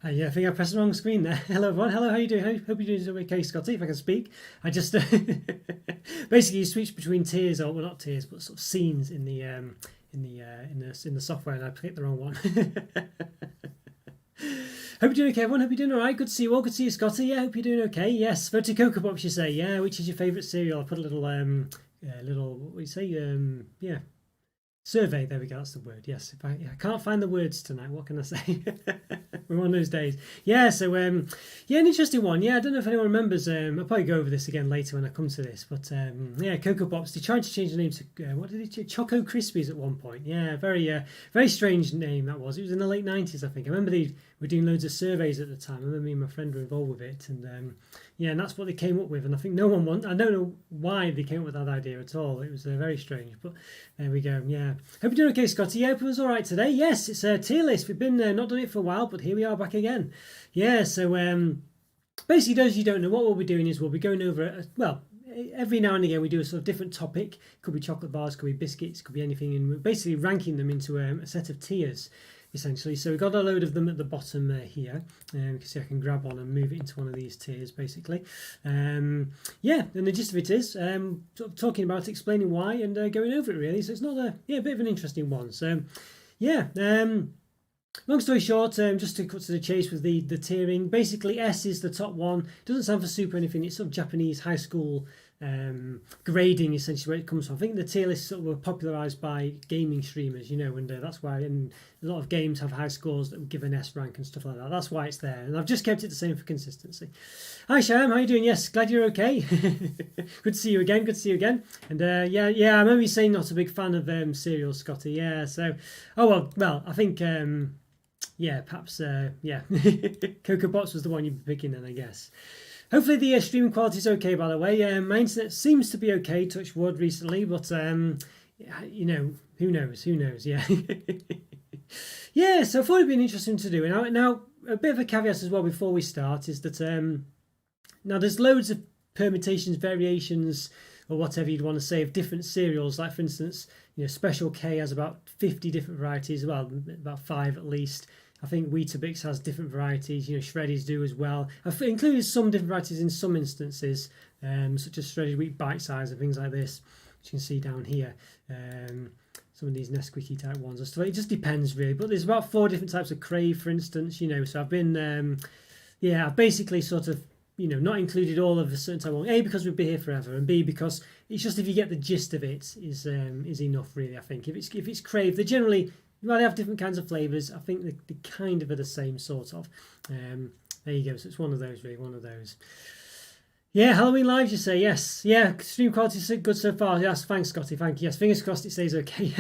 Yeah, I think I pressed the wrong screen there. Hello everyone. Hello, how you doing? Hope you're doing okay, Scotty. If I can speak, I just basically you switch between tiers, or well, not tiers, but sort of scenes in the in the software, and I clicked the wrong one. Hope you're doing okay, everyone. Hope you're doing all right. Good to see you all. Good to see you, Scotty. Yeah, hope you're doing okay. Yes, vote to Cocoa Pops. You say, yeah. Which is your favourite cereal? I put a little what do you say? Yeah, survey, there we go, that's the word. Yes, if I can't find the words tonight, what can I say? We're one of those days. Yeah, so yeah, an interesting one. Yeah, I don't know if anyone remembers. I'll probably go over this again later when I come to this. But yeah, Cocoa Pops. They tried to change the name to what did they? Choco Krispies at one point. Yeah, very strange name that was. It was in the late '90s, I think. I remember they were doing loads of surveys at the time. I remember me and my friend were involved with it, and yeah, and that's what they came up with. And I think no one want. I don't know why they came up with that idea at all. It was very strange, but there we go. Yeah, hope you're doing okay, Scotty. Yeah, hope it was all right today. Yes, it's a tier list. We've been not done it for a while, but here we are back again. Yeah, so basically, those of you who don't know, what we'll be doing is we'll be going over well. Every now and again, we do a sort of different topic. Could be chocolate bars, could be biscuits, could be anything, and we're basically ranking them into a set of tiers, essentially. So we've got a load of them at the bottom here. You can see I can grab one and move it into one of these tiers, basically. Yeah, and the gist of it is sort of talking about it, explaining why, and going over it really. So it's not a bit of an interesting one. So yeah. Long story short, just to cut to the chase with the tiering, basically S is the top one. Doesn't stand for super or anything. It's sort of Japanese high school grading, essentially, where it comes from. I think the tier list sort of were popularised by gaming streamers, and that's why a lot of games have high scores that would give an S rank and stuff like that. That's why it's there, and I've just kept it the same for consistency. Hi Sham, how you doing? Yes, glad you're okay. Good to see you again. Good to see you again. And yeah, I remember you saying not a big fan of cereals, Scotty. Yeah, so well, I think. Yeah, perhaps, yeah. Cocoa Pops was the one you'd be picking then, I guess. Hopefully the streaming quality is okay, by the way. My internet seems to be okay, touch wood, recently, but, who knows, yeah. Yeah, so I thought it'd be interesting to do. Now, a bit of a caveat as well before we start is that, now there's loads of permutations, variations, or whatever you'd want to say, of different cereals. Like, for instance, Special K has about 50 different varieties, well, about 5 at least. I think Weetabix has different varieties, Shreddies do as well. I've included some different varieties in some instances, such as Shredded Wheat Bite Size and things like this, which you can see down here. Some of these Nesquik type ones. It just depends, really. But there's about 4 different types of Crave, for instance, so I've been, I've basically sort of, not included all of a certain type one. A, because we'd be here forever, and B, because it's just if you get the gist of it is enough, really. I think if it's Crave, they generally they have different kinds of flavors. I think they kind of are the same sort of. There you go. So it's one of those, really, one of those. Yeah, Halloween lives, you say? Yes. Yeah, stream quality is good so far. Yes, thanks, Scotty. Thank you. Yes, fingers crossed it stays okay.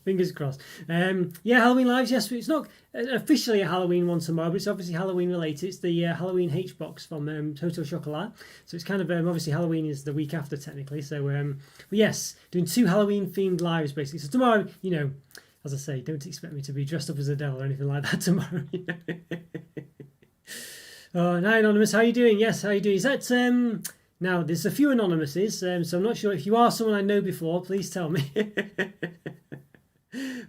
Fingers crossed. Yeah, Halloween lives. Yes, it's not officially a Halloween one tomorrow, but it's obviously Halloween related. It's the Halloween H box from Total Chocolate. So it's kind of obviously Halloween is the week after technically. So but yes, doing 2 Halloween themed lives basically. So tomorrow, as I say, don't expect me to be dressed up as a devil or anything like that tomorrow. Oh, hi Anonymous, how are you doing? Yes, how are you doing? Is that now there's a few Anonymouses, so I'm not sure if you are someone I know before, please tell me.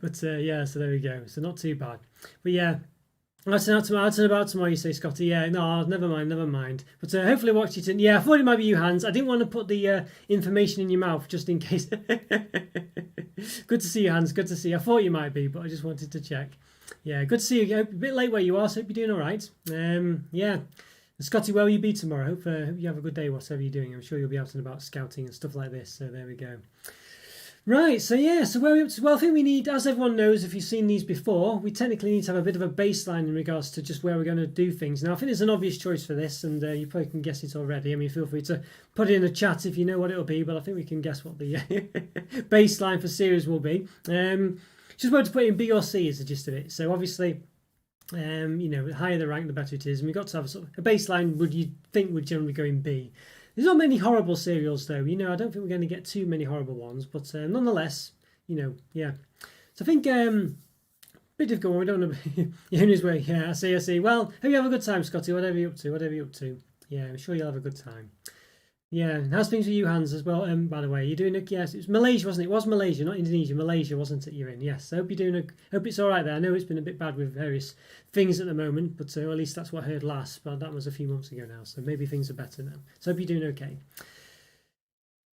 But yeah, so there we go. So not too bad. But yeah, I'll turn about tomorrow, you say, Scotty. Yeah, no, never mind. But hopefully watch it. Yeah, I thought it might be you, Hans. I didn't want to put the information in your mouth just in case. Good to see you, Hans. Good to see you. I thought you might be, but I just wanted to check. Yeah, good to see you. A bit late where you are, so hope you're doing all right. Yeah. Scotty, where will you be tomorrow? Hope you have a good day, whatever you're doing. I'm sure you'll be out and about scouting and stuff like this. So there we go. Right, so yeah, so where are we up to? Well, I think we need, as everyone knows, if you've seen these before, we technically need to have a bit of a baseline in regards to just where we're going to do things. Now, I think there's an obvious choice for this, and you probably can guess it already. I mean, feel free to put it in the chat if you know what it'll be, but I think we can guess what the baseline for series will be. Just wanted to put in B or C is the gist of it. So obviously, the higher the rank, the better it is, and we've got to have a sort of a baseline. Would you think would generally go in B? There's not many horrible cereals though. I don't think we're going to get too many horrible ones, but nonetheless, yeah. So I think bit difficult one. We don't want to be in his way. Yeah, I see. Well, hope you have a good time, Scotty. Whatever you're up to. Yeah, I'm sure you'll have a good time. Yeah, how's things with you, Hans, as well? By the way, you're doing a yes. It was Malaysia, wasn't it? It was Malaysia, not Indonesia. Malaysia, wasn't it? You're in. Yes. I hope you're doing a. Hope it's all right there. I know it's been a bit bad with various things at the moment, but at least that's what I heard last. But that was a few months ago now, so maybe things are better now. So hope you're doing okay.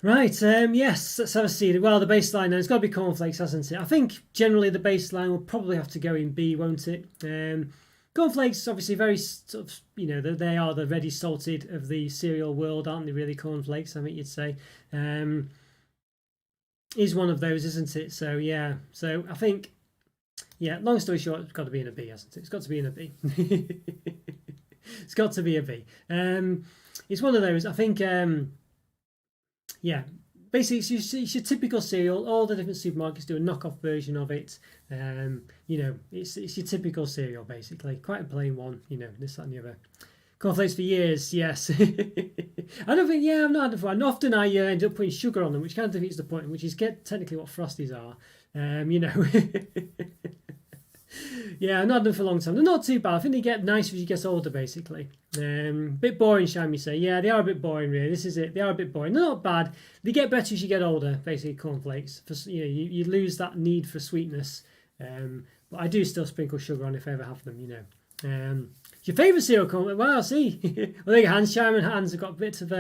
Right. Yes. Let's have a see. Well, the baseline now, it's got to be cornflakes, hasn't it? I think generally the baseline will probably have to go in B, won't it? Cornflakes, obviously, very sort of, they are the ready salted of the cereal world, aren't they? Really, cornflakes, I think you'd say, is one of those, isn't it? So yeah, so I think, yeah. Long story short, it's got to be in a B, hasn't it? It's got to be in a B. It's got to be a B. It's one of those. I think, yeah. Basically, it's your typical cereal. All the different supermarkets do a knockoff version of it. It's your typical cereal, basically. Quite a plain one, this, that, and the other. Cornflakes for years, yes. I don't think, yeah, I've not had them before. And often I end up putting sugar on them, which kind of defeats the point, which is technically what Frosties are. Yeah, I've not had them for a long time. They're not too bad. I think they get nicer as you get older, basically. Bit boring, shall we say. Yeah, they are a bit boring, really. This is it. They are a bit boring. They're not bad. They get better as you get older, basically, cornflakes. You lose that need for sweetness. But I do still sprinkle sugar on if I ever have them, Your favourite cereal cornflake? Wow, see. Well, there you go, Hans. Chime and Hans have got bits of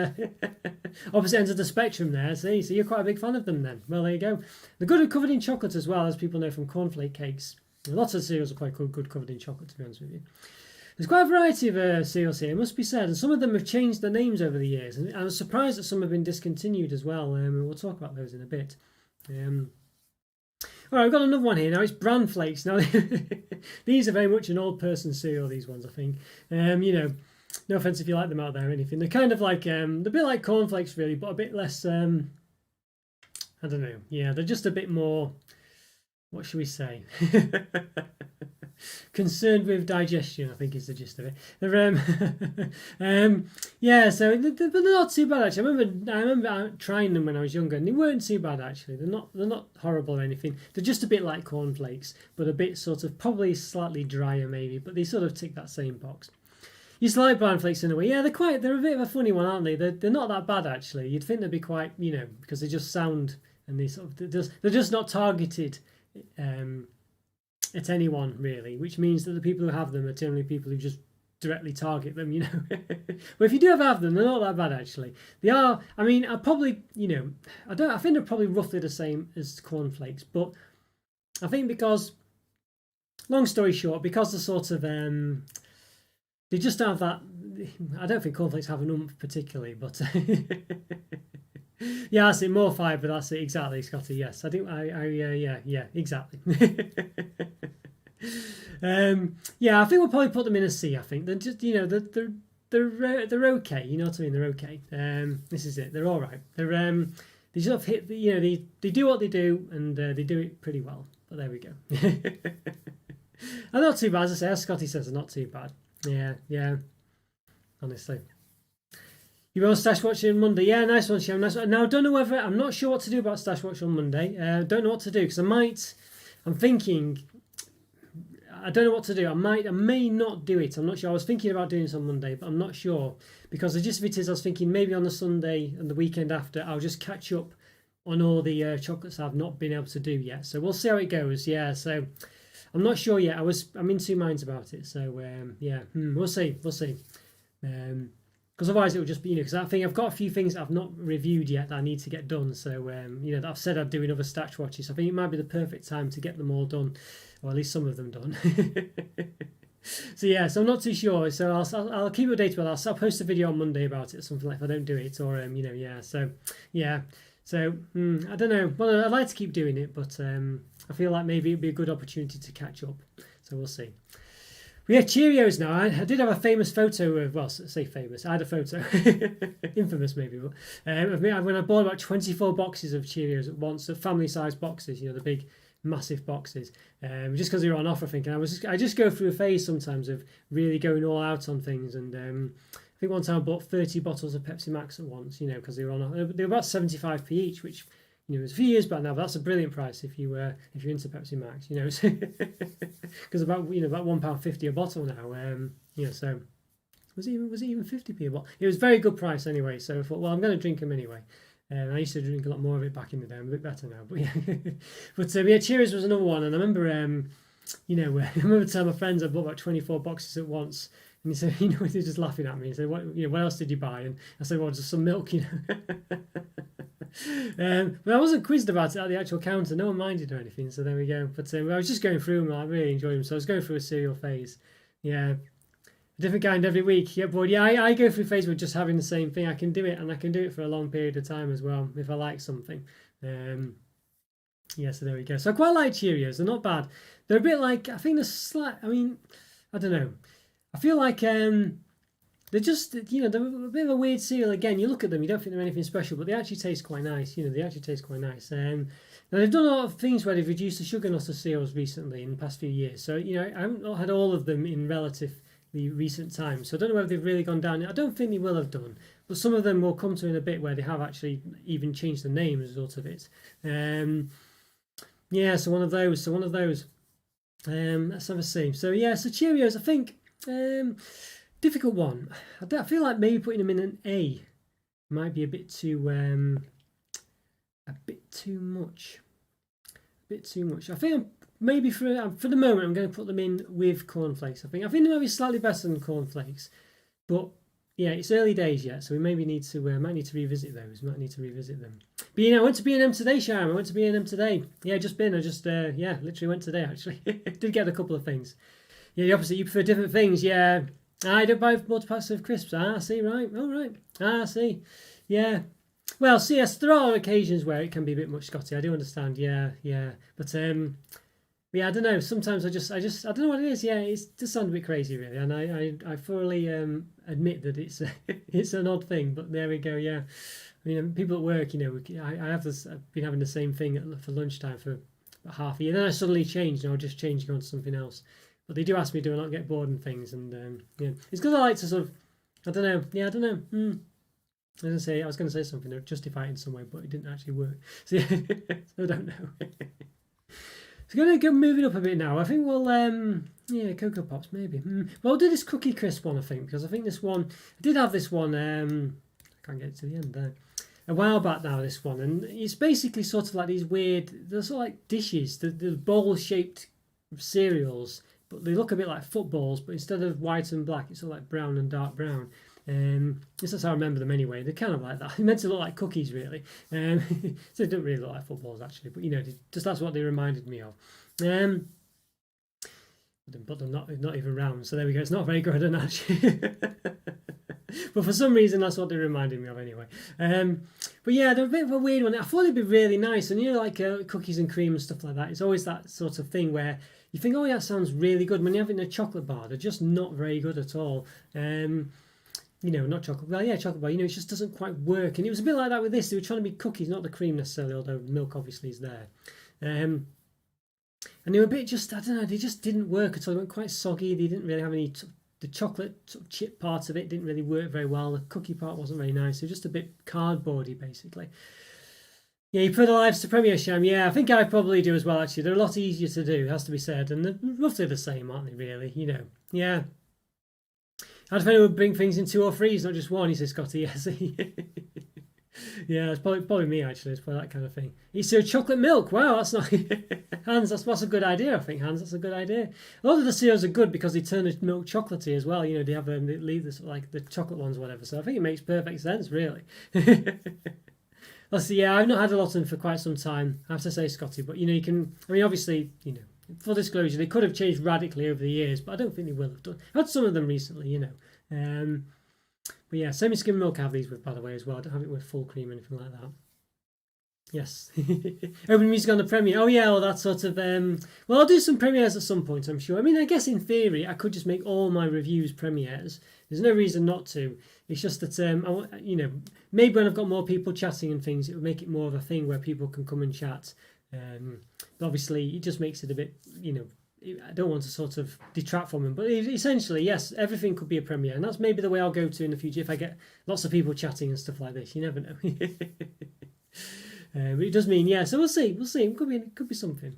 opposite ends of the spectrum there, see. So you're quite a big fan of them then. Well, there you go. They're good and covered in chocolate as well, as people know from cornflake cakes. Lots of cereals are quite good covered in chocolate, to be honest with you. There's quite a variety of cereals here, it must be said, and some of them have changed their names over the years. And I was surprised that some have been discontinued as well. We'll talk about those in a bit. All right, we've got another one here now. It's bran flakes. Now, these are very much an old person cereal, these ones, I think. No offense if you like them out there or anything. They're kind of like, they're a bit like cornflakes, really, but a bit less, I don't know. Yeah, they're just a bit more, what should we say? Concerned with digestion, I think is the gist of it. They're, yeah, so they're not too bad actually. I remember trying them when I was younger, and they weren't too bad actually. They're not horrible or anything. They're just a bit like cornflakes, but a bit sort of probably slightly drier maybe. But they sort of tick that same box. Used to like bran flakes in a way. Yeah, they're a bit of a funny one, aren't they? They're not that bad actually. You'd think they'd be quite, because they just sound and they're just not targeted. At anyone really, which means that the people who have them are generally people who just directly target them, But if you do have them, they're not that bad actually. They are. I mean, I probably, I think they're probably roughly the same as cornflakes, but I think because, long story short, because they're sort of they just have that. I don't think cornflakes have an oomph particularly, but. Yeah, that's it. More fibre. That's it. Exactly, Scotty. Yes, I do. Yeah, exactly. Yeah, I think we'll probably put them in a C. I think they're just, they're okay. You know what I mean? They're okay. This is it. They're all right. They sort of hit. They do what they do, and they do it pretty well. But there we go. And not too bad, as I say. As Scotty says, they're not too bad. Yeah. Honestly. You will Stash Watch on Monday. Yeah, nice one, Shem. Nice one. Now, I don't know whether... I'm not sure what to do about Stash Watch on Monday. Don't know what to do, because I'm thinking... I don't know what to do. I may not do it. I'm not sure. I was thinking about doing this on Monday, but I'm not sure. Because the gist of it is, I was thinking maybe on the Sunday and the weekend after, I'll just catch up on all the chocolates I've not been able to do yet. So we'll see how it goes. Yeah, so... I'm not sure yet. I'm in two minds about it. So, yeah. We'll see. Because otherwise it would just be, because I think I've got a few things that I've not reviewed yet that I need to get done. So, that I've said I'd do in other Stash Watches. I think it might be the perfect time to get them all done, or at least some of them done. So yeah, so I'm not too sure. So I'll keep you updated about that. I'll post a video on Monday about it, something like if I don't do it, or yeah. So yeah, so I don't know. Well, I'd like to keep doing it, but I feel like maybe it'd be a good opportunity to catch up. So we'll see. Yeah, Cheerios now. I did have a famous photo of, well, say famous. I had a photo, infamous maybe, but when I bought about 24 boxes of Cheerios at once, the family-sized boxes, the big, massive boxes, just because they were on offer. Thinking I just go through a phase sometimes of really going all out on things, and I think one time I bought 30 bottles of Pepsi Max at once, because they were on offer. They were about 75p each, which. It was a few years back now, but that's a brilliant price if you're into Pepsi Max, because about £1.50 a bottle now, so Was it even 50p a bottle? It was very good price anyway. So I thought, well, I'm going to drink them anyway. I used to drink a lot more of it back in the day. I'm a bit better now, but yeah. But yeah, Cheerios was another one, and I remember, I remember telling my friends I bought about 24 boxes at once, and he said, they're just laughing at me. He said, what else did you buy? And I said, well, just some milk, But I wasn't quizzed about it at the actual counter. No one minded or anything, so there we go. But I was just going through them. I really enjoyed them, so I was going through a cereal phase. Yeah. Different kind every week. Yeah, but yeah, I go through phase with just having the same thing. I can do it, and I can do it for a long period of time as well if I like something. Yeah, so there we go. So I quite like Cheerios. They're not bad. They're a bit like, I think they're slight. I mean, I don't know. I feel like they're just, they're a bit of a weird cereal. Again, you look at them, you don't think they're anything special, but they actually taste quite nice. They actually taste quite nice. Now they've done a lot of things where they've reduced the sugar loss of cereals recently in the past few years. So I haven't had all of them in relative the recent times, so I don't know whether they've really gone down. I don't think they will have done, but some of them will come to in a bit where they have actually even changed the name as a result of it. Yeah, so one of those. Let's have a see. So yeah, so Cheerios, I think difficult one. I feel like maybe putting them in an A might be a bit too much. I think maybe for the moment, I'm going to put them in with cornflakes. I think they might be slightly better than cornflakes, but yeah, it's early days yet, so we maybe might need to revisit those. Might need to revisit them. But I went to B&M today, Sharon. I went to B&M today. Yeah, literally went today actually. Did get a couple of things. Yeah, the opposite. You prefer different things. Yeah, I don't buy multi-packs of crisps. I see. Right. All right. I see. Yeah. Well, so yes, there are occasions where it can be a bit much, Scotty. I do understand. Yeah. But yeah, I don't know. Sometimes I don't know what it is. Yeah, it does sound a bit crazy, really, and I thoroughly admit that it's it's an odd thing. But there we go. Yeah, I mean, people at work, I've been having the same thing for lunchtime for about half a year. Then I suddenly changed, and I'll just change on to something else. But they do ask me, do I not get bored and things, and yeah, it's because I like to sort of, I don't know. Yeah, I don't know. I was going to say something to justify it in some way, but it didn't actually work. So, yeah, so I don't know. So going to go moving up a bit now. I think we'll, Cocoa Pops maybe. Well, I'll do this Cookie Crisp one, I think, because I think this one, I did have this one, I can't get it to the end there, a while back now, this one, and it's basically sort of like these weird, they're sort of like dishes, the bowl-shaped cereals, but they look a bit like footballs, but instead of white and black, it's sort of like brown and dark brown. That's how I remember them anyway. They're kind of like that. They're meant to look like cookies, really. So they don't really look like footballs, actually. But just that's what they reminded me of. But they're not even round. So there we go. It's not very good, actually. But for some reason, that's what they reminded me of, anyway. But yeah, they're a bit of a weird one. I thought they'd be really nice, and like cookies and cream and stuff like that. It's always that sort of thing where you think, oh, yeah, that sounds really good. When you're having a chocolate bar, they're just not very good at all. Not chocolate. Well, yeah, chocolate bar. It just doesn't quite work. And it was a bit like that with this. They were trying to be cookies, not the cream necessarily, although milk obviously is there. And they were a bit just, I don't know, they just didn't work at all. They went quite soggy. They didn't really have any, the chocolate sort of chip part of it didn't really work very well. The cookie part wasn't very nice. It was just a bit cardboardy, basically. Yeah, you prefer the lives to Premier Sham. Yeah, I think I probably do as well, actually. They're a lot easier to do, has to be said. And they're roughly the same, aren't they, really? Yeah. I'd if anyone would bring things in 2 or 3s, not just one, he says, Scotty. Yes. Yeah, it's probably me, actually. It's probably that kind of thing. He said chocolate milk. Wow, that's not... Hans, that's a good idea, I think, Hans. That's a good idea. A lot of the cereals are good because they turn the milk chocolatey as well. They have they leave this, like the chocolate ones, whatever. So I think it makes perfect sense, really. Let's see. Yeah, I've not had a lot of them for quite some time, I have to say, Scotty. But, you can... I mean, obviously, full disclosure, they could have changed radically over the years, but I don't think they will have done. I've had some of them recently, But yeah, semi-skim milk I have these with, by the way, as well. I don't have it with full cream or anything like that. Yes. Open music on the premiere. Oh yeah, well that sort of... well, I'll do some premieres at some point, I'm sure. I mean, I guess in theory, I could just make all my reviews premieres. There's no reason not to. It's just that, maybe when I've got more people chatting and things, it would make it more of a thing where people can come and chat. But obviously, it just makes it a bit, I don't want to sort of detract from them. But essentially, yes, everything could be a premiere. And that's maybe the way I'll go to in the future if I get lots of people chatting and stuff like this. You never know. But it does mean, yeah, so we'll see. It could be something.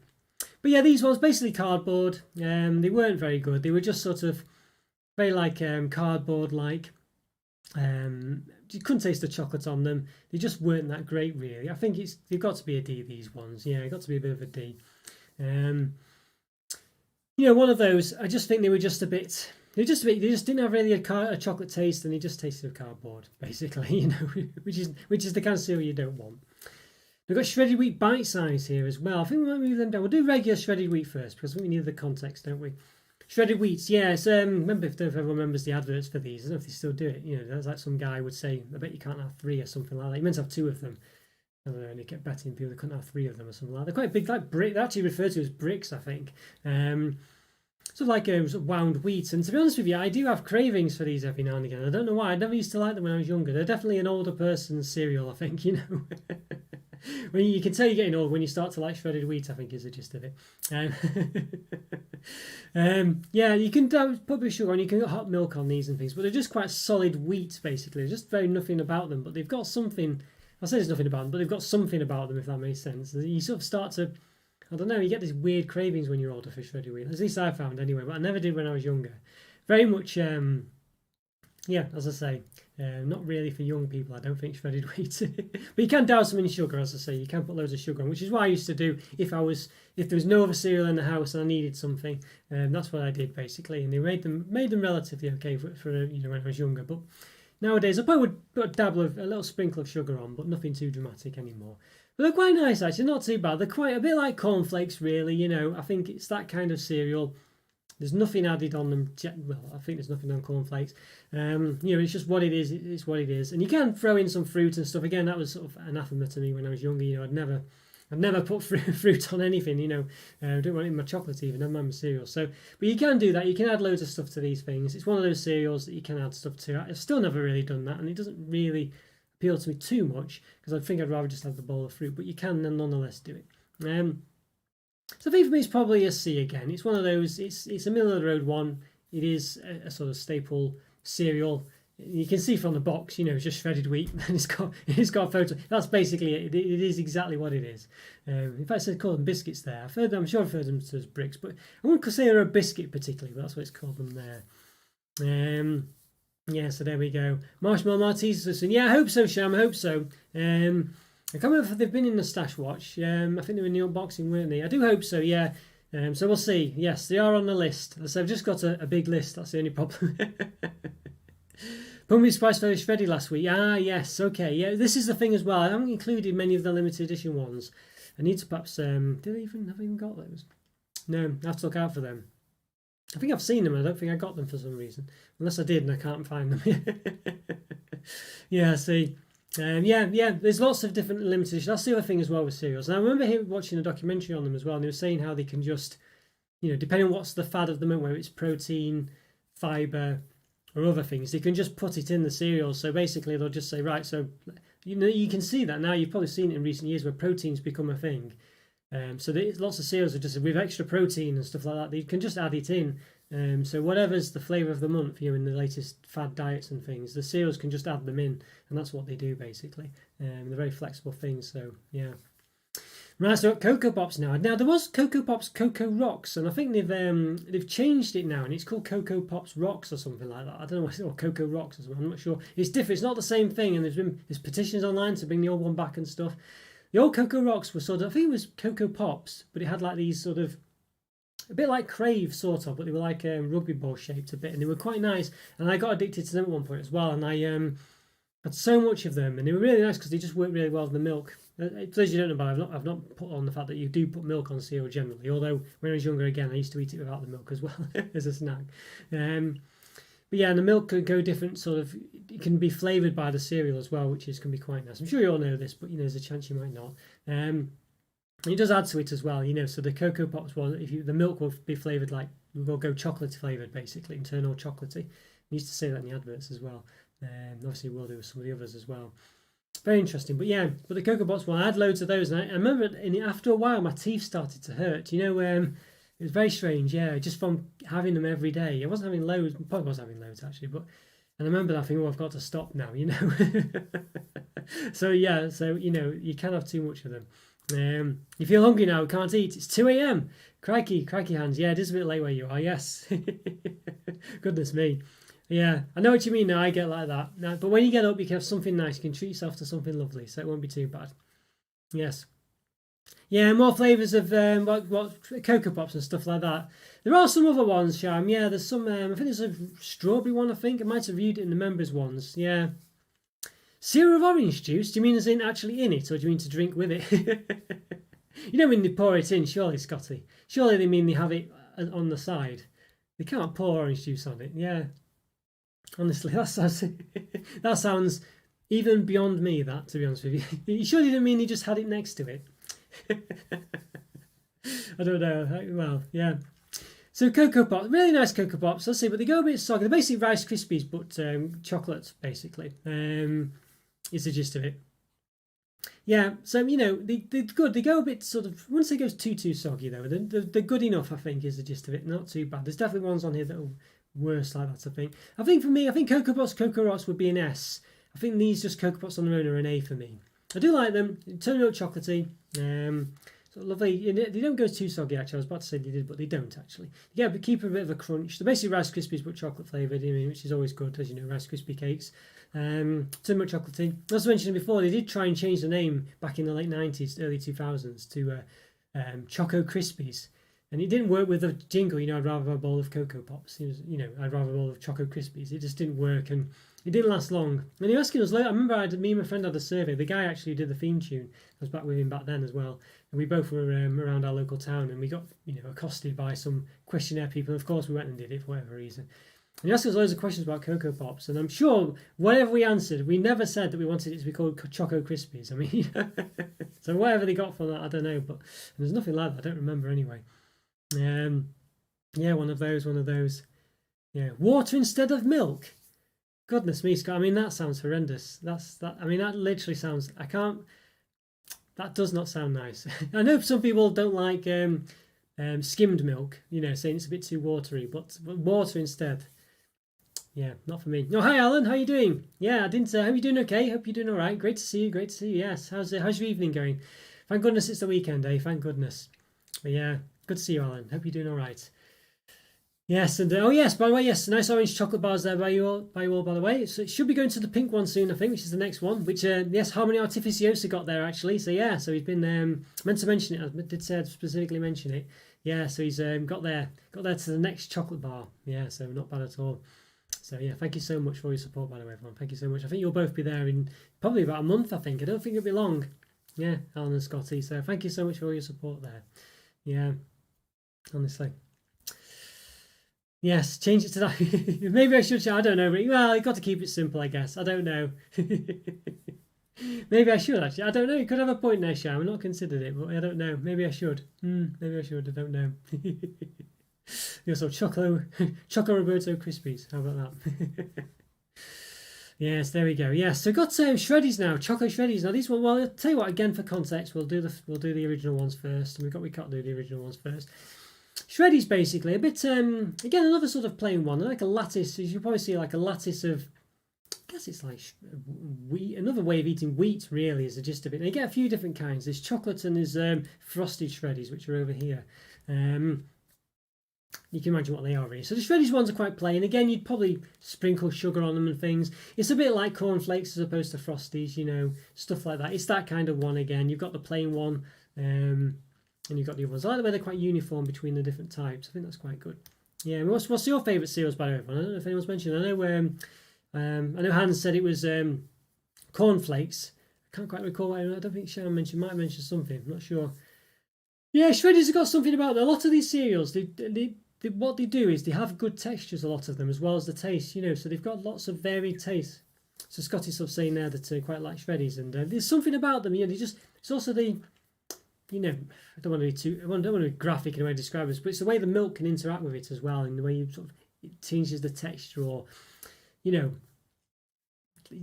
But yeah, these ones, basically cardboard. They weren't very good. They were just sort of, very like cardboard like. You couldn't taste the chocolate on them. They just weren't that great, really. I think they've got to be a D. These ones, yeah, got to be a bit of a D. Um, one of those. I just think they were just a bit. They just didn't have really a chocolate taste, and they just tasted of cardboard, basically. Which is the kind of cereal you don't want. We've got shredded wheat bite size here as well. I think we might move them down. We'll do regular shredded wheat first because we need the context, don't we? Shredded wheats, yes. Remember if everyone remembers the adverts for these? I don't know if they still do it. That's like some guy would say, "I bet you can't have 3 or something like that." You meant to have 2 of them. I don't know, and he kept betting people they couldn't have 3 of them or something like that. They're quite big, like brick. They're actually referred to as bricks, I think. Sort of like sort of wound wheat. And to be honest with you, I do have cravings for these every now and again. I don't know why. I never used to like them when I was younger. They're definitely an older person's cereal, I think. When you can tell you're getting old when you start to like shredded wheat, I think is the gist of it. Yeah, you can put a bit of sugar on, you can get hot milk on these and things, but they're just quite solid wheat, basically. There's just very nothing about them, but they've got something. I'll say there's nothing about them, but they've got something about them, if that makes sense. You sort of start to, I don't know, you get these weird cravings when you're older for shredded wheat. At least I found anyway, but I never did when I was younger. Very much, yeah, as I say, not really for young people, I don't think, shredded wheat. But you can douse them in sugar, as I say. You can put loads of sugar on, which is what I used to do if there was no other cereal in the house and I needed something. That's what I did basically, and they made them relatively okay for when I was younger. But nowadays, I probably would put a little sprinkle of sugar on, but nothing too dramatic anymore. But they're quite nice actually, not too bad. They're quite a bit like cornflakes, really. I think it's that kind of cereal. There's nothing added on them. Well, I think there's nothing on cornflakes. It's just what it is. It's what it is. And you can throw in some fruit and stuff. Again, that was sort of anathema to me when I was younger. I'd never put fruit on anything. I don't want it in my chocolate even. Never mind my cereal. So, but you can do that. You can add loads of stuff to these things. It's one of those cereals that you can add stuff to. I've still never really done that, and it doesn't really appeal to me too much because I think I'd rather just have the bowl of fruit. But you can nonetheless do it. So I think for me it's probably a C again. It's one of those, it's a middle of the road one. It is a sort of staple cereal. You can see from the box, it's just shredded wheat and it's got a photo. That's basically it. It is exactly what it is. In fact, I call them biscuits there. I'm sure I've heard them as bricks, but I wouldn't consider a biscuit particularly, but that's what it's called them there. Yeah, so there we go. Marshmallow Martinis. Yeah, I hope so, Sham. I hope so. I can't remember if they've been in the Stash Watch. I think they were in the unboxing, weren't they? I do hope so, yeah. So we'll see. Yes, they are on the list. So I've just got a big list. That's the only problem. Pumpkin Spice Very Shredded last week. Ah, yes. Okay. Yeah, this is the thing as well. I haven't included many of the limited edition ones. I need to perhaps... do they even got those? No, I have to look out for them. I think I've seen them. I don't think I got them for some reason. Unless I did and I can't find them. Yeah, see... yeah, there's lots of different limited editions. That's the other thing as well with cereals. And I remember watching a documentary on them as well, and they were saying how they can just, depending on what's the fad of the moment, whether it's protein, fibre, or other things, they can just put it in the cereal. So basically they'll just say, right, so, you can see that now. You've probably seen it in recent years where proteins become a thing. So lots of cereals are just with extra protein and stuff like that. They can just add it in. So whatever's the flavour of the month, in the latest fad diets and things, the cereals can just add them in, and that's what they do basically. They're very flexible things, so yeah. Right, so Cocoa Pops now. Now there was Cocoa Pops Cocoa Rocks, and I think they've changed it now, and it's called Cocoa Pops Rocks or something like that. I don't know what it's called, Cocoa Rocks or something. I'm not sure. It's different. It's not the same thing, and there's petitions online to bring the old one back and stuff. The old Cocoa Rocks were sort of, I think it was Cocoa Pops, but it had like these sort of a bit like Crave sort of, but they were like rugby ball shaped a bit, and they were quite nice. And I got addicted to them at one point as well, and I had so much of them, and they were really nice because they just worked really well with the milk. For those you don't know about, I've not put on the fact that you do put milk on cereal generally. Although when I was younger, again, I used to eat it without the milk as well as a snack. But yeah, and the milk could go different sort of. It can be flavoured by the cereal as well, which can be quite nice. I'm sure you all know this, but there's a chance you might not. It does add to it as well, so the Cocoa Pops one, the milk will be flavoured will go chocolate flavoured basically, and turn all chocolatey. I used to say that in the adverts as well. Obviously we'll do with some of the others as well. Very interesting, but the Cocoa Pops one, I had loads of those, and I remember after a while my teeth started to hurt. It was very strange, just from having them every day. I wasn't having loads, probably was having loads actually, and I remember that thinking, I've got to stop now, So you can have too much of them. You feel hungry now, can't eat. It's 2 a.m. Crikey hands. Yeah, it is a bit late where you are, yes. Goodness me. Yeah, I know what you mean now. I get like that. Now, but when you get up, you can have something nice. You can treat yourself to something lovely, so it won't be too bad. Yes. Yeah, more flavours of what Cocoa Pops and stuff like that. There are some other ones, Sham. Yeah, there's some. I think there's a strawberry one. I think I might have viewed it in the members ones. Yeah. Syrup of orange juice? Do you mean as in actually in it, or do you mean to drink with it? You know when they pour it in, surely, Scotty. Surely they mean they have it on the side. They can't pour orange juice on it. Yeah. Honestly, that sounds even beyond me. That, to be honest with you, you surely didn't mean he just had it next to it. I don't know. Well, yeah. So Cocoa Pops, really nice Cocoa Pops. Let's see, but they go a bit soggy. They're basically Rice Krispies, but chocolate basically. Is the gist of it. Yeah, so they're good. They go a bit sort of. Once they go too soggy though, they're good enough. I think is the gist of it. Not too bad. There's definitely ones on here that are worse like that. I think for me, I think Cocoa Pops, Cocoa Rots would be an S. I think these just Cocoa Pops on their own are an A for me. I do like them. Turn out chocolatey. Sort of lovely. They don't go too soggy actually. I was about to say they did, but they don't actually. Yeah, but keep a bit of a crunch. They're basically Rice Krispies but chocolate flavoured, which is always good, as you know, Rice Krispie cakes. Too much chocolatey. As I mentioned before, they did try and change the name back in the late 90s, early 2000s to Choco Krispies. And it didn't work with the jingle, I'd rather have a bowl of Cocoa Pops. It was, I'd rather a bowl of Choco Krispies. It just didn't work and it didn't last long. And he was asking us later, I remember me and my friend had a survey. The guy actually did the theme tune. I was back with him back then as well. And we both were around our local town and we got, accosted by some questionnaire people. Of course, we went and did it for whatever reason. And he asked us loads of questions about Cocoa Pops. And I'm sure whatever we answered, we never said that we wanted it to be called Choco Krispies. I mean, so whatever they got from that, I don't know. But there's nothing like that. I don't remember anyway. Yeah, one of those. Yeah, water instead of milk. Goodness me, Scott. I mean, that sounds horrendous. That literally sounds. That does not sound nice. I know some people don't like skimmed milk. Saying it's a bit too watery, but water instead. Yeah, not for me. No, hi Alan, how you doing? Yeah, I didn't. Hope you're doing okay. Hope you're doing all right. Great to see you. Yes. How's your evening going? Thank goodness it's the weekend, eh? Thank goodness. But yeah, good to see you, Alan. Hope you're doing all right. Yes, and oh yes, by the way, yes, nice orange chocolate bars there by you all, by the way. So it should be going to the pink one soon, I think, which is the next one. Which yes, Harmony Artificiosa got there actually. So yeah, so he's been meant to mention it. I did say I'd specifically mention it. Yeah, so he's got there to the next chocolate bar. Yeah, so not bad at all. So yeah, thank you so much for your support, by the way, everyone. Thank you so much. I think you'll both be there in probably about a month. I think. I don't think it'll be long. Yeah, Alan and Scotty. So thank you so much for all your support there. Yeah, honestly. Yes, change it to that. Maybe I should. I don't know. Well, you've got to keep it simple, I guess. I don't know. Maybe I should actually. I don't know. You could have a point there, Sham. I've not considered it, but I don't know. Maybe I should. Maybe I should. I don't know. You're so Choco Roberto Krispies. How about that? Yes, there we go. Yes, so got shreddies now. Choco shreddies. Now these one. Well, I'll tell you what. Again, for context, we'll do the original ones first. And we can't do the original ones first. Shreddies basically a bit again another sort of plain one, like a lattice. As you probably see, like a lattice of. I guess it's like wheat. Another way of eating wheat really is the gist of it. And you get a few different kinds. There's chocolate and there's frosted shreddies, which are over here. You can imagine what they are really. So the shreddies ones are quite plain. Again, you'd probably sprinkle sugar on them and things. It's a bit like cornflakes as opposed to Frosties, stuff like that. It's that kind of one again. You've got the plain one, and you've got the other ones. I like the way they're quite uniform between the different types. I think that's quite good. Yeah, what's your favourite cereals, by the way, everyone? I don't know if anyone's mentioned. I know Hans said it was cornflakes. I can't quite recall. I don't think Sharon might have mentioned something. I'm not sure. Yeah, shredders have got something about them. A lot of these cereals, what they do is they have good textures, a lot of them, as well as the taste, so they've got lots of varied tastes. So Scotty's sort of saying there that quite like shreddies, and there's something about them, it's also the, I don't want to be graphic in a way to describe this, but it's the way the milk can interact with it as well, and the way you sort of, it changes the texture, or,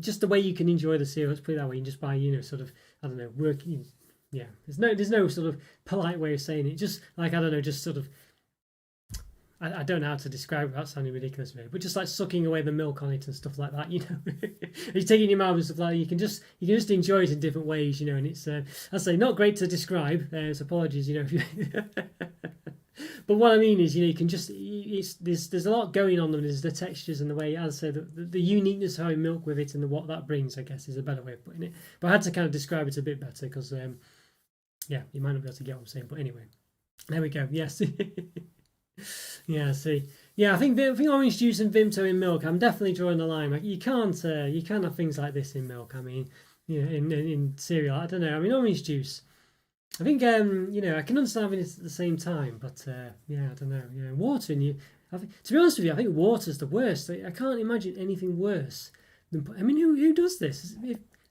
just the way you can enjoy the cereal, let's put it that way, you can just buy, sort of, I don't know, working, yeah, there's no sort of polite way of saying it, just like, I don't know, just sort of, I don't know how to describe it without sounding ridiculous, maybe, but just like sucking away the milk on it and stuff like that, You're taking your mouth and stuff like that. You can just enjoy it in different ways, and it's I say not great to describe. So apologies, if you But what I mean is, you can just there's a lot going on them. There's the textures and the way, as I say, the uniqueness of having milk with it and what that brings, I guess, is a better way of putting it. But I had to kind of describe it a bit better because, yeah, you might not be able to get what I'm saying. But anyway, there we go. Yes. Yeah. See. Yeah, I think orange juice and Vimto in milk. I'm definitely drawing the line. Like, you can't have things like this in milk. I mean, in cereal. I don't know. I mean, orange juice. I think I can understand having it at the same time, but yeah, I don't know. Yeah, water in you. To be honest with you, I think water's the worst. I can't imagine anything worse than. I mean, who does this?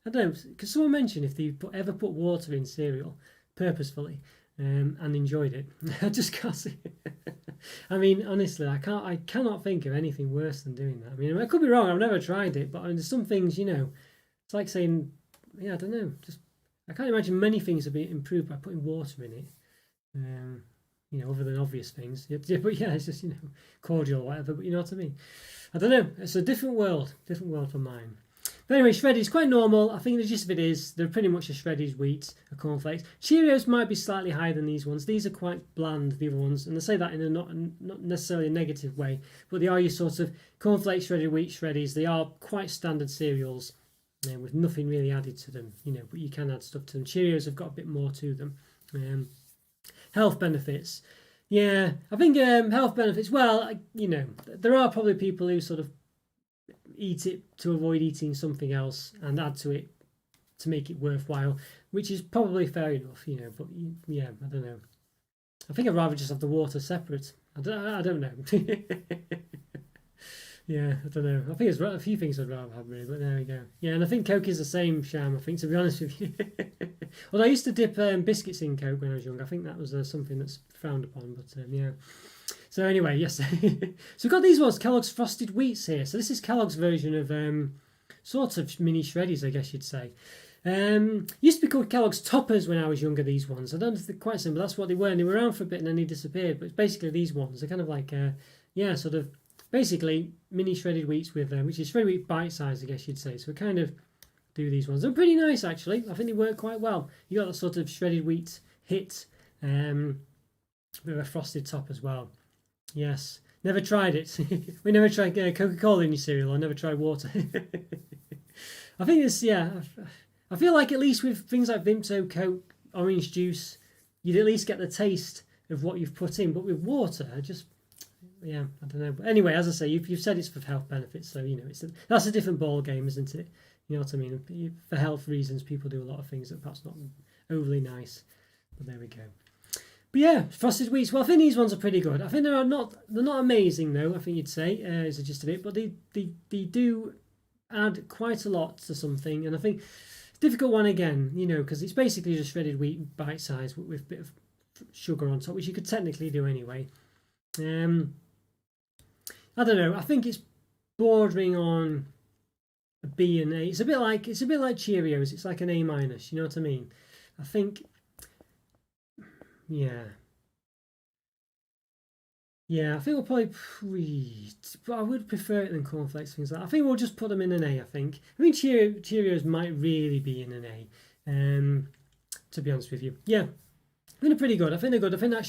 I don't know. Because someone mentioned if they ever put water in cereal purposefully and enjoyed it, I just can't see it. I mean, honestly, I cannot think of anything worse than doing that. I mean, I could be wrong. I've never tried it, but there's some things, it's like saying, yeah, I don't know, just. I can't imagine many things have been improved by putting water in it, other than obvious things. Yeah, but yeah, it's just, cordial or whatever, but you know what I mean. I don't know, it's a different world from mine. But anyway, shredded is quite normal. I think the gist of it is they're pretty much a shredded wheat or cornflakes. Cheerios might be slightly higher than these ones. These are quite bland, the other ones, and I say that in a not necessarily a negative way, but they are your sort of cornflakes, shredded wheat, shreddies. They are quite standard cereals. With nothing really added to them, but you can add stuff to them. Cheerios have got a bit more to them. Health benefits. Yeah, I think health benefits, well, there are probably people who sort of eat it to avoid eating something else and add to it to make it worthwhile, which is probably fair enough, but yeah, I don't know. I think I'd rather just have the water separate. I don't know. Yeah, I don't know. I think there's a few things I'd rather have, really, but there we go. Yeah, and I think Coke is the same, Sham, I think, to be honest with you. Well, I used to dip biscuits in Coke when I was young. I think that was something that's frowned upon, but yeah. So anyway, yes. So we've got these ones, Kellogg's Frosted Wheats here. So this is Kellogg's version of sort of mini shreddies, I guess you'd say. Used to be called Kellogg's Toppers when I was younger, these ones. I don't know if they're quite simple. That's what they were, and they were around for a bit and then they disappeared. But it's basically these ones. They're kind of like, sort of, basically mini shredded wheats with which is shredded wheat bite size, I guess you'd say. So we kind of do these ones. They're pretty nice, actually. I think they work quite well. You got that sort of shredded wheat hit with a frosted top as well. Yes, never tried it. We never tried Coca-Cola in your cereal. I never tried water. I think it's I feel like at least with things like Vimto, Coke, orange juice, you'd at least get the taste of what you've put in. But with water, I don't know. But anyway, as I say, you've said it's for health benefits, so that's a different ball game, isn't it? You know what I mean? For health reasons, people do a lot of things that perhaps not overly nice. But there we go. But yeah, frosted wheats. Well, I think these ones are pretty good. I think they're not amazing though. I think you'd say is the gist of it. But they do add quite a lot to something, and I think it's a difficult one again. Because it's basically just shredded wheat bite size with a bit of sugar on top, which you could technically do anyway. I don't know. I think it's bordering on a B and A. It's a bit like Cheerios. It's like an A minus. You know what I mean? I think, yeah. I think we'll probably. But I would prefer it than cornflakes, things like that. I think we'll just put them in an A. I think Cheerios might really be in an A. To be honest with you, yeah. I think they're pretty good. I think they're good. I think that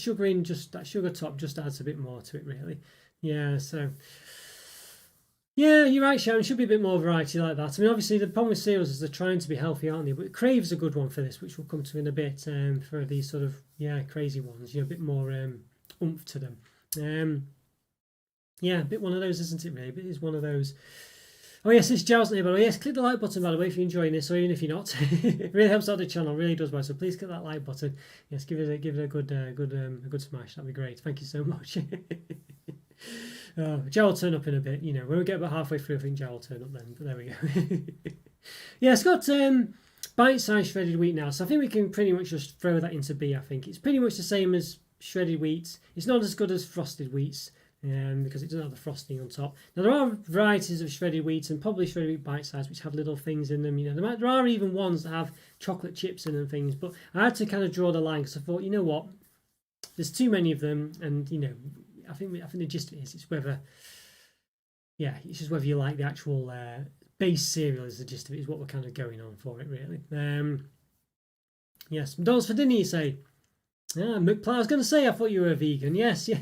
sugar top just adds a bit more to it, really. Yeah, so yeah, you're right, Sharon. Should be a bit more variety like that. I mean, obviously the problem with cereals is they're trying to be healthy, aren't they? But Crave's a good one for this, which we'll come to in a bit. For these sort of crazy ones, a bit more oomph to them. A bit one of those, isn't it? Really, it is one of those. Oh yes, it's Giles here, by the way. Yes, click the like button, by the way, if you're enjoying this, or even if you're not. It really helps out the channel, really does, so please click that like button. Yes, give it a good smash. That'd be great. Thank you so much. Joe will turn up in a bit. When we get about halfway through, I think Joe will turn up then. But there we go. Yeah, it's got bite-sized shredded wheat now, so I think we can pretty much just throw that into B. I think it's pretty much the same as shredded wheats. It's not as good as frosted wheats. Because it doesn't have the frosting on top. Now there are varieties of shredded wheat and probably shredded wheat bite size which have little things in them. There are even ones that have chocolate chips in and things. But I had to kind of draw the line because I thought, you know what, there's too many of them, and I think the gist of it is it's whether, it's just whether you like the actual base cereal is the gist of it, is what we're kind of going on for it really. Yes, McDonald's for dinner, you say. McPlant. I was going to say, I thought you were a vegan. Yes, yeah.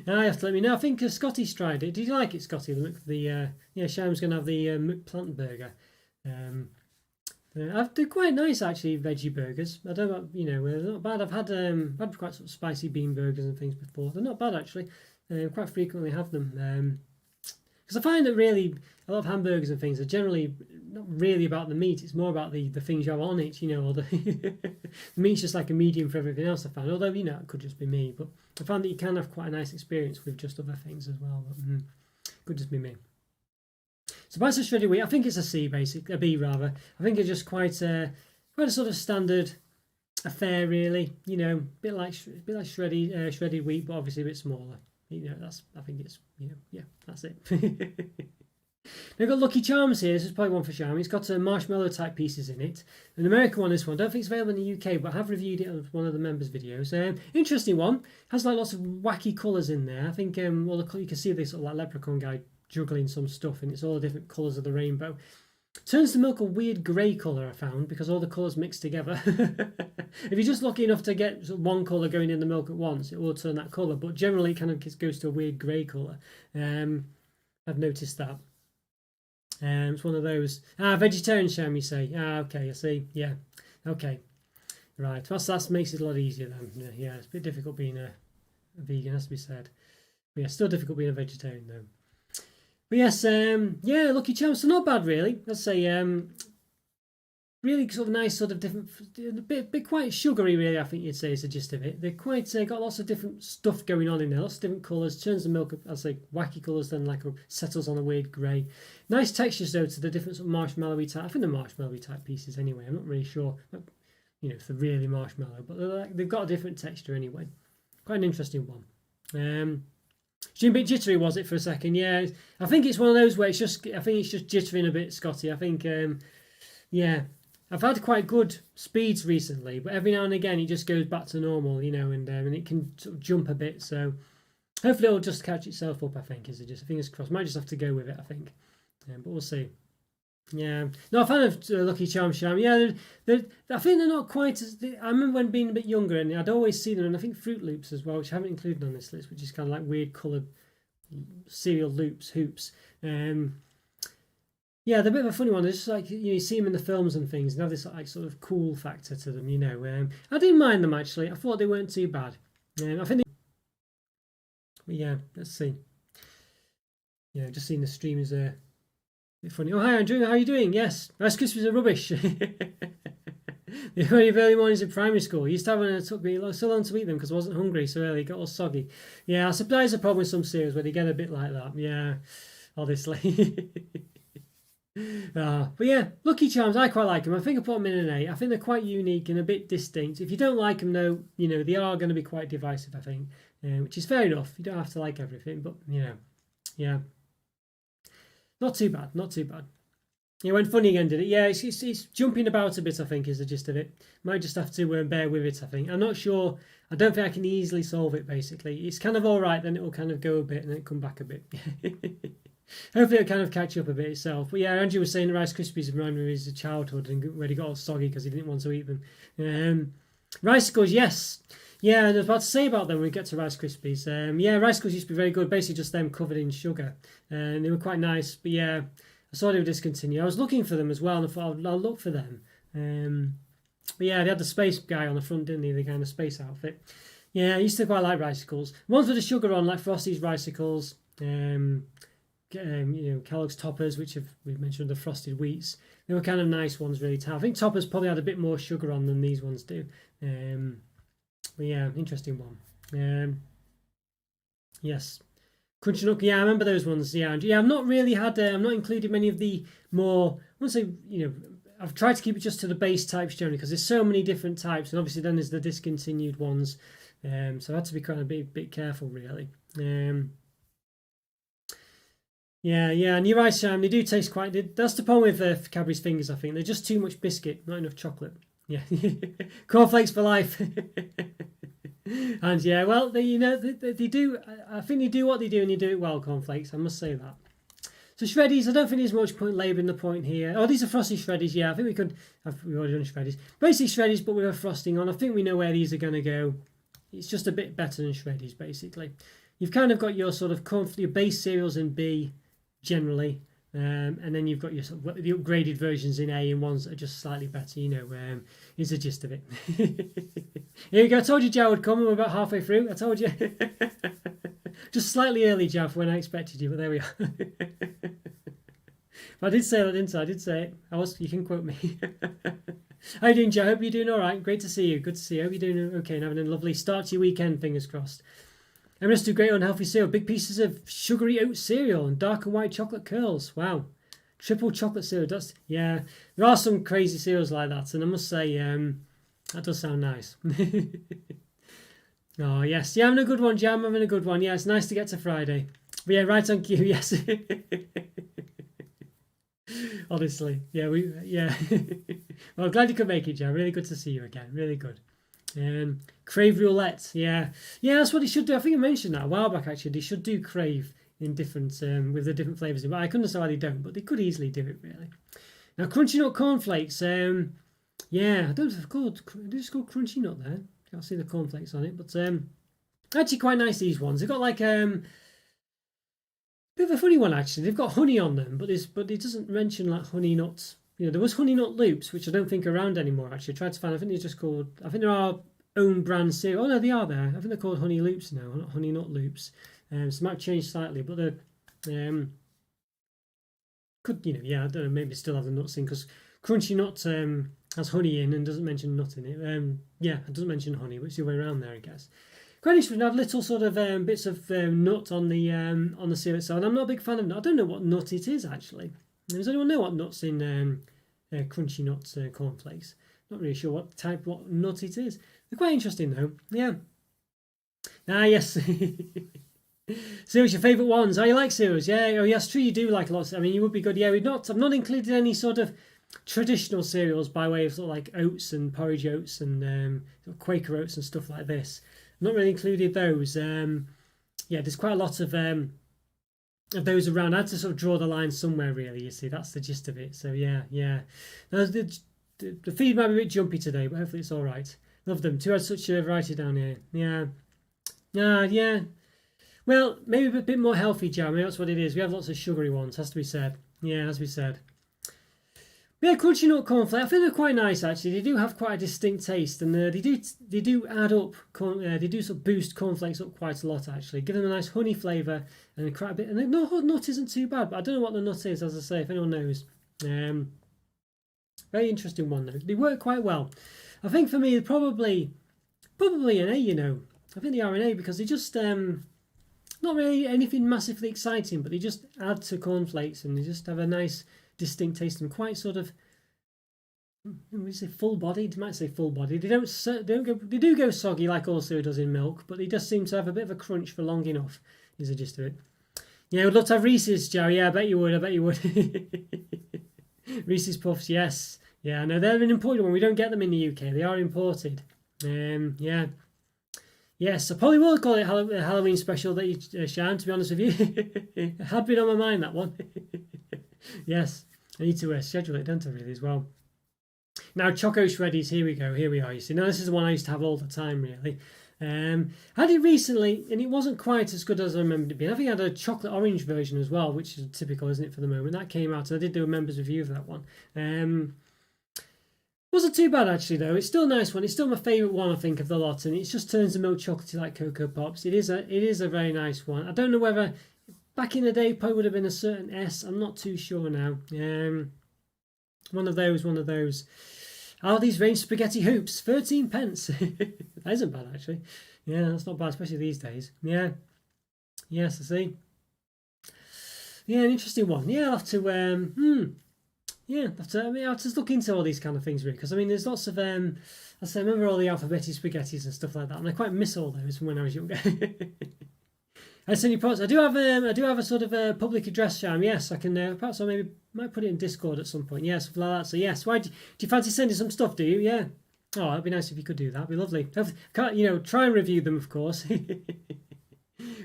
I have to let me know. I think Scotty's tried it. Did you like it, Scotty? Yeah, Sham's going to have the McPlant burger. They're quite nice actually, veggie burgers. I don't know, they're not bad. I've had quite sort of spicy bean burgers and things before. They're not bad actually. Quite frequently have them. Because I find that really a lot of hamburgers and things are generally not really about the meat. It's more about the things you have on it, or the, the meat's just like a medium for everything else. I found, although it could just be me, but I found that you can have quite a nice experience with just other things as well. But, could just be me. So bites of shredded wheat, I think it's a B rather. I think it's just quite a sort of standard affair, really. A bit like shredded wheat, but obviously a bit smaller. I think it's that's it. They've got Lucky Charms here. This is probably one for Shami. It's got marshmallow type pieces in it. An American one, this one. Don't think it's available in the UK, but I have reviewed it on one of the members' videos. Interesting one. Has like lots of wacky colours in there. I think you can see this sort of like leprechaun guy juggling some stuff, and it's all the different colours of the rainbow. Turns the milk a weird grey colour, I found, because all the colours mixed together. If you're just lucky enough to get one colour going in the milk at once, it will turn that colour, but generally it kind of goes to a weird grey colour. I've noticed that. It's one of those. Vegetarian sham, you say? Okay, I see. Yeah, okay. Right, well, that makes it a lot easier then. Yeah, it's a bit difficult being a vegan, has to be said. But yeah, still difficult being a vegetarian though. But yes, Lucky Charms, so not bad really. Let's say really sort of nice, sort of different, a bit quite sugary really, I think you'd say is the gist of it. They're quite got lots of different stuff going on in there, lots of different colours, turns the milk, I'd say wacky colours, then like settles on a weird grey. Nice textures though to the different sort of marshmallowy type, I think they're marshmallowy type pieces anyway, I'm not really sure, if they're really marshmallow, but they've got a different texture anyway. Quite an interesting one. Seemed a bit jittery, was it, for a second? Yeah, I think it's one of those where I think it's just jittering a bit, Scotty. I think, I've had quite good speeds recently, but every now and again it just goes back to normal, and it can sort of jump a bit. So hopefully it'll just catch itself up. I think fingers crossed. Might just have to go with it. I think, but we'll see. Yeah, no, a fan of Lucky Charm Sham. Yeah, I think they're not quite as. I remember when being a bit younger, and I'd always seen them, and I think Fruit Loops as well, which I haven't included on this list, which is kind of like weird coloured cereal hoops. Yeah, they're a bit of a funny one. It's just like you see them in the films and things, and have this like sort of cool factor to them. I didn't mind them actually. I thought they weren't too bad. I think. Yeah, let's see. Yeah, just seeing the stream is a bit funny. Oh, hi Andrew, how are you doing? Yes, Rice Krispies are rubbish. The early mornings in primary school. I used to have one that took me so long to eat them because I wasn't hungry so early. It got all soggy. Yeah, I suppose the problem with some cereals where they get a bit like that. Yeah, obviously. But yeah, Lucky Charms, I quite like them. I think I put them in an 8. I think they're quite unique and a bit distinct. If you don't like them though, they are going to be quite divisive, I think, which is fair enough. You don't have to like everything, but yeah, not too bad. It went funny again, did it? Yeah, it's jumping about a bit, I think, is the gist of it. Might just have to bear with it, I think. I'm not sure. I don't think I can easily solve it, basically. It's kind of all right, then it will kind of go a bit and then come back a bit. Hopefully it'll kind of catch up a bit itself. But yeah, Andrew was saying the Rice Krispies remind me of his childhood and where he got all soggy because he didn't want to eat them. Ricicles, yes. Yeah, and I was about to say about them when we get to Rice Krispies. Ricicles used to be very good, basically just them covered in sugar. And they were quite nice, but yeah, I saw they were discontinued. I was looking for them as well, and I thought I'll look for them. But yeah, they had the space guy on the front, didn't they? The guy in the space outfit. Yeah, I used to quite like Ricicles. Ones with the sugar on, like Frosty's Ricicles. Kellogg's Toppers, which we've mentioned, the Frosted Wheats. They were kind of nice ones, really. I think Toppers probably had a bit more sugar on than these ones do. But yeah, interesting one. Yes. Crunchy Nut, yeah, I remember those ones. Yeah, I've not really had. I've not included many of the more. I won't say I've tried to keep it just to the base types generally because there's so many different types, and obviously then there's the discontinued ones. So I had to be kind of a bit careful, really. Yeah, and you're right, Sam. They do taste quite. That's the problem with Cadbury's fingers. I think they're just too much biscuit, not enough chocolate. Yeah, cornflakes for life. And yeah, well, they do. I think they do what they do, and they do it well. Cornflakes, I must say that. So shreddies, I don't think there's much point labouring the point here. Oh, these are frosty shreddies. Yeah, I think we've already done shreddies. Basically shreddies, but with a frosting on. I think we know where these are going to go. It's just a bit better than shreddies, basically. You've kind of got your sort of your base cereals in B, generally. And then you've got your sort of the upgraded versions in A and ones that are just slightly better, is the gist of it. Here we go. I told you Joe would come and we're about halfway through. I told you. Just slightly early, Joe, for when I expected you, but there we are. But I did say that, didn't I? I did say it. You can quote me. How you doing, Joe? Hope you're doing all right. Great to see you. Good to see you. Hope you're doing okay and having a lovely start to your weekend, fingers crossed. I'm just do great unhealthy cereal. Big pieces of sugary oat cereal and dark and white chocolate curls. Wow. Triple chocolate cereal. Yeah, there are some crazy cereals like that, and I must say, that does sound nice. Oh, yes. Yeah, I'm having a good one, Jam. I'm having a good one. Yeah, it's nice to get to Friday. But yeah, right on cue, yes. Honestly. Yeah, well, I'm glad you could make it, Jam. Really good to see you again. Really good. Crave roulette. Yeah, that's what they should do. I think I mentioned that a while back, actually. They should do crave in different, with the different flavours. But I couldn't understand why they don't, but they could easily do it, really. Now, crunchy nut cornflakes. Yeah, I don't know if it's called crunchy nut there. Can't see the cornflakes on it, but actually quite nice, these ones. They've got like a bit of a funny one, actually. They've got honey on them, but it doesn't mention like honey nuts. There was honey nut loops, which I don't think are around anymore, actually. I tried to find, I think there are own brand cereal. Oh no, they are there. I think they're called honey loops now, not honey nut loops. So it might change slightly, but they're I don't know, maybe still have the nuts in, because crunchy nut has honey in and doesn't mention nut in it. It doesn't mention honey, but it's the other way around there, I guess. Quite interesting. Have little sort of bits of nut on the cereal itself. And I'm not a big fan of nut. I don't know what nut it is, actually. Does anyone know what nuts in crunchy nuts cornflakes? Not really sure what nut it is. They're quite interesting though. Yeah. Ah, yes. Cereals, your favourite ones. Oh, you like cereals? Yeah. Oh, yes, true. You do like lots. I mean, you would be good. Yeah, I've not included any sort of traditional cereals by way of sort of like oats and porridge oats and Quaker oats and stuff like this. I've not really included those. There's quite a lot of those around. I had to sort of draw the line somewhere, really. You see, that's the gist of it. So yeah. Now, the feed might be a bit jumpy today, but hopefully it's all right. Love them. Had such a variety down here. Yeah. Well, maybe a bit more healthy, Jam. Maybe that's what it is. We have lots of sugary ones, has to be said. Yeah, has to be said. Yeah, crunchy nut cornflakes. I think they're quite nice, actually. They do have quite a distinct taste, and they do add up. They do sort of boost cornflakes up quite a lot, actually. Give them a nice honey flavour and quite a bit. And the nut isn't too bad, but I don't know what the nut is, as I say, if anyone knows. Very interesting one, though. They work quite well. I think for me, probably an A. I think they are an A because they just not really anything massively exciting, but they just add to cornflakes and they just have a nice distinct taste and quite sort of full-bodied. You might say full-bodied. They do go soggy like all cereal does in milk, but they just seem to have a bit of a crunch for long enough. Is the gist of it. Yeah, I'd love to have Reese's, Joe. Yeah, I bet you would. Reese's Puffs, yes. Yeah, no, they're an imported one. We don't get them in the UK. They are imported. Yeah. Yes, I probably will call it a Halloween special that you Shan, to be honest with you. It had been on my mind, that one. Yes, I need to schedule it, don't I, really, as well. Now, Choco Shreddies, here we go. Here we are, you see. Now, this is the one I used to have all the time, really. Had it recently, and it wasn't quite as good as I remembered it being. I think I had a chocolate orange version as well, which is typical, isn't it, for the moment. That came out, and I did do a members review of that one. Wasn't too bad, actually, though. It's still a nice one. It's still my favourite one, I think, of the lot, and it just turns the milk chocolatey like Cocoa Pops. It is a very nice one. I don't know whether back in the day probably would have been a certain S. I'm not too sure now. One of those. Aldi's range spaghetti hoops, 13 pence. That isn't bad, actually. Yeah, that's not bad, especially these days. Yeah. Yes, I see. Yeah, an interesting one. Yeah, I'll have to I'll just look into all these kind of things, really, because I mean, there's lots of I remember all the alphabetic spaghettis and stuff like that, and I quite miss all those from when I was younger. I send you parts. I do have a sort of a public address, Sham. Yes, I can. Perhaps I might put it in Discord at some point. Yes, something like that. So yes, why do you fancy sending some stuff? Do you? Yeah. Oh, that'd be nice if you could do that. It'd be lovely. Try and review them, of course.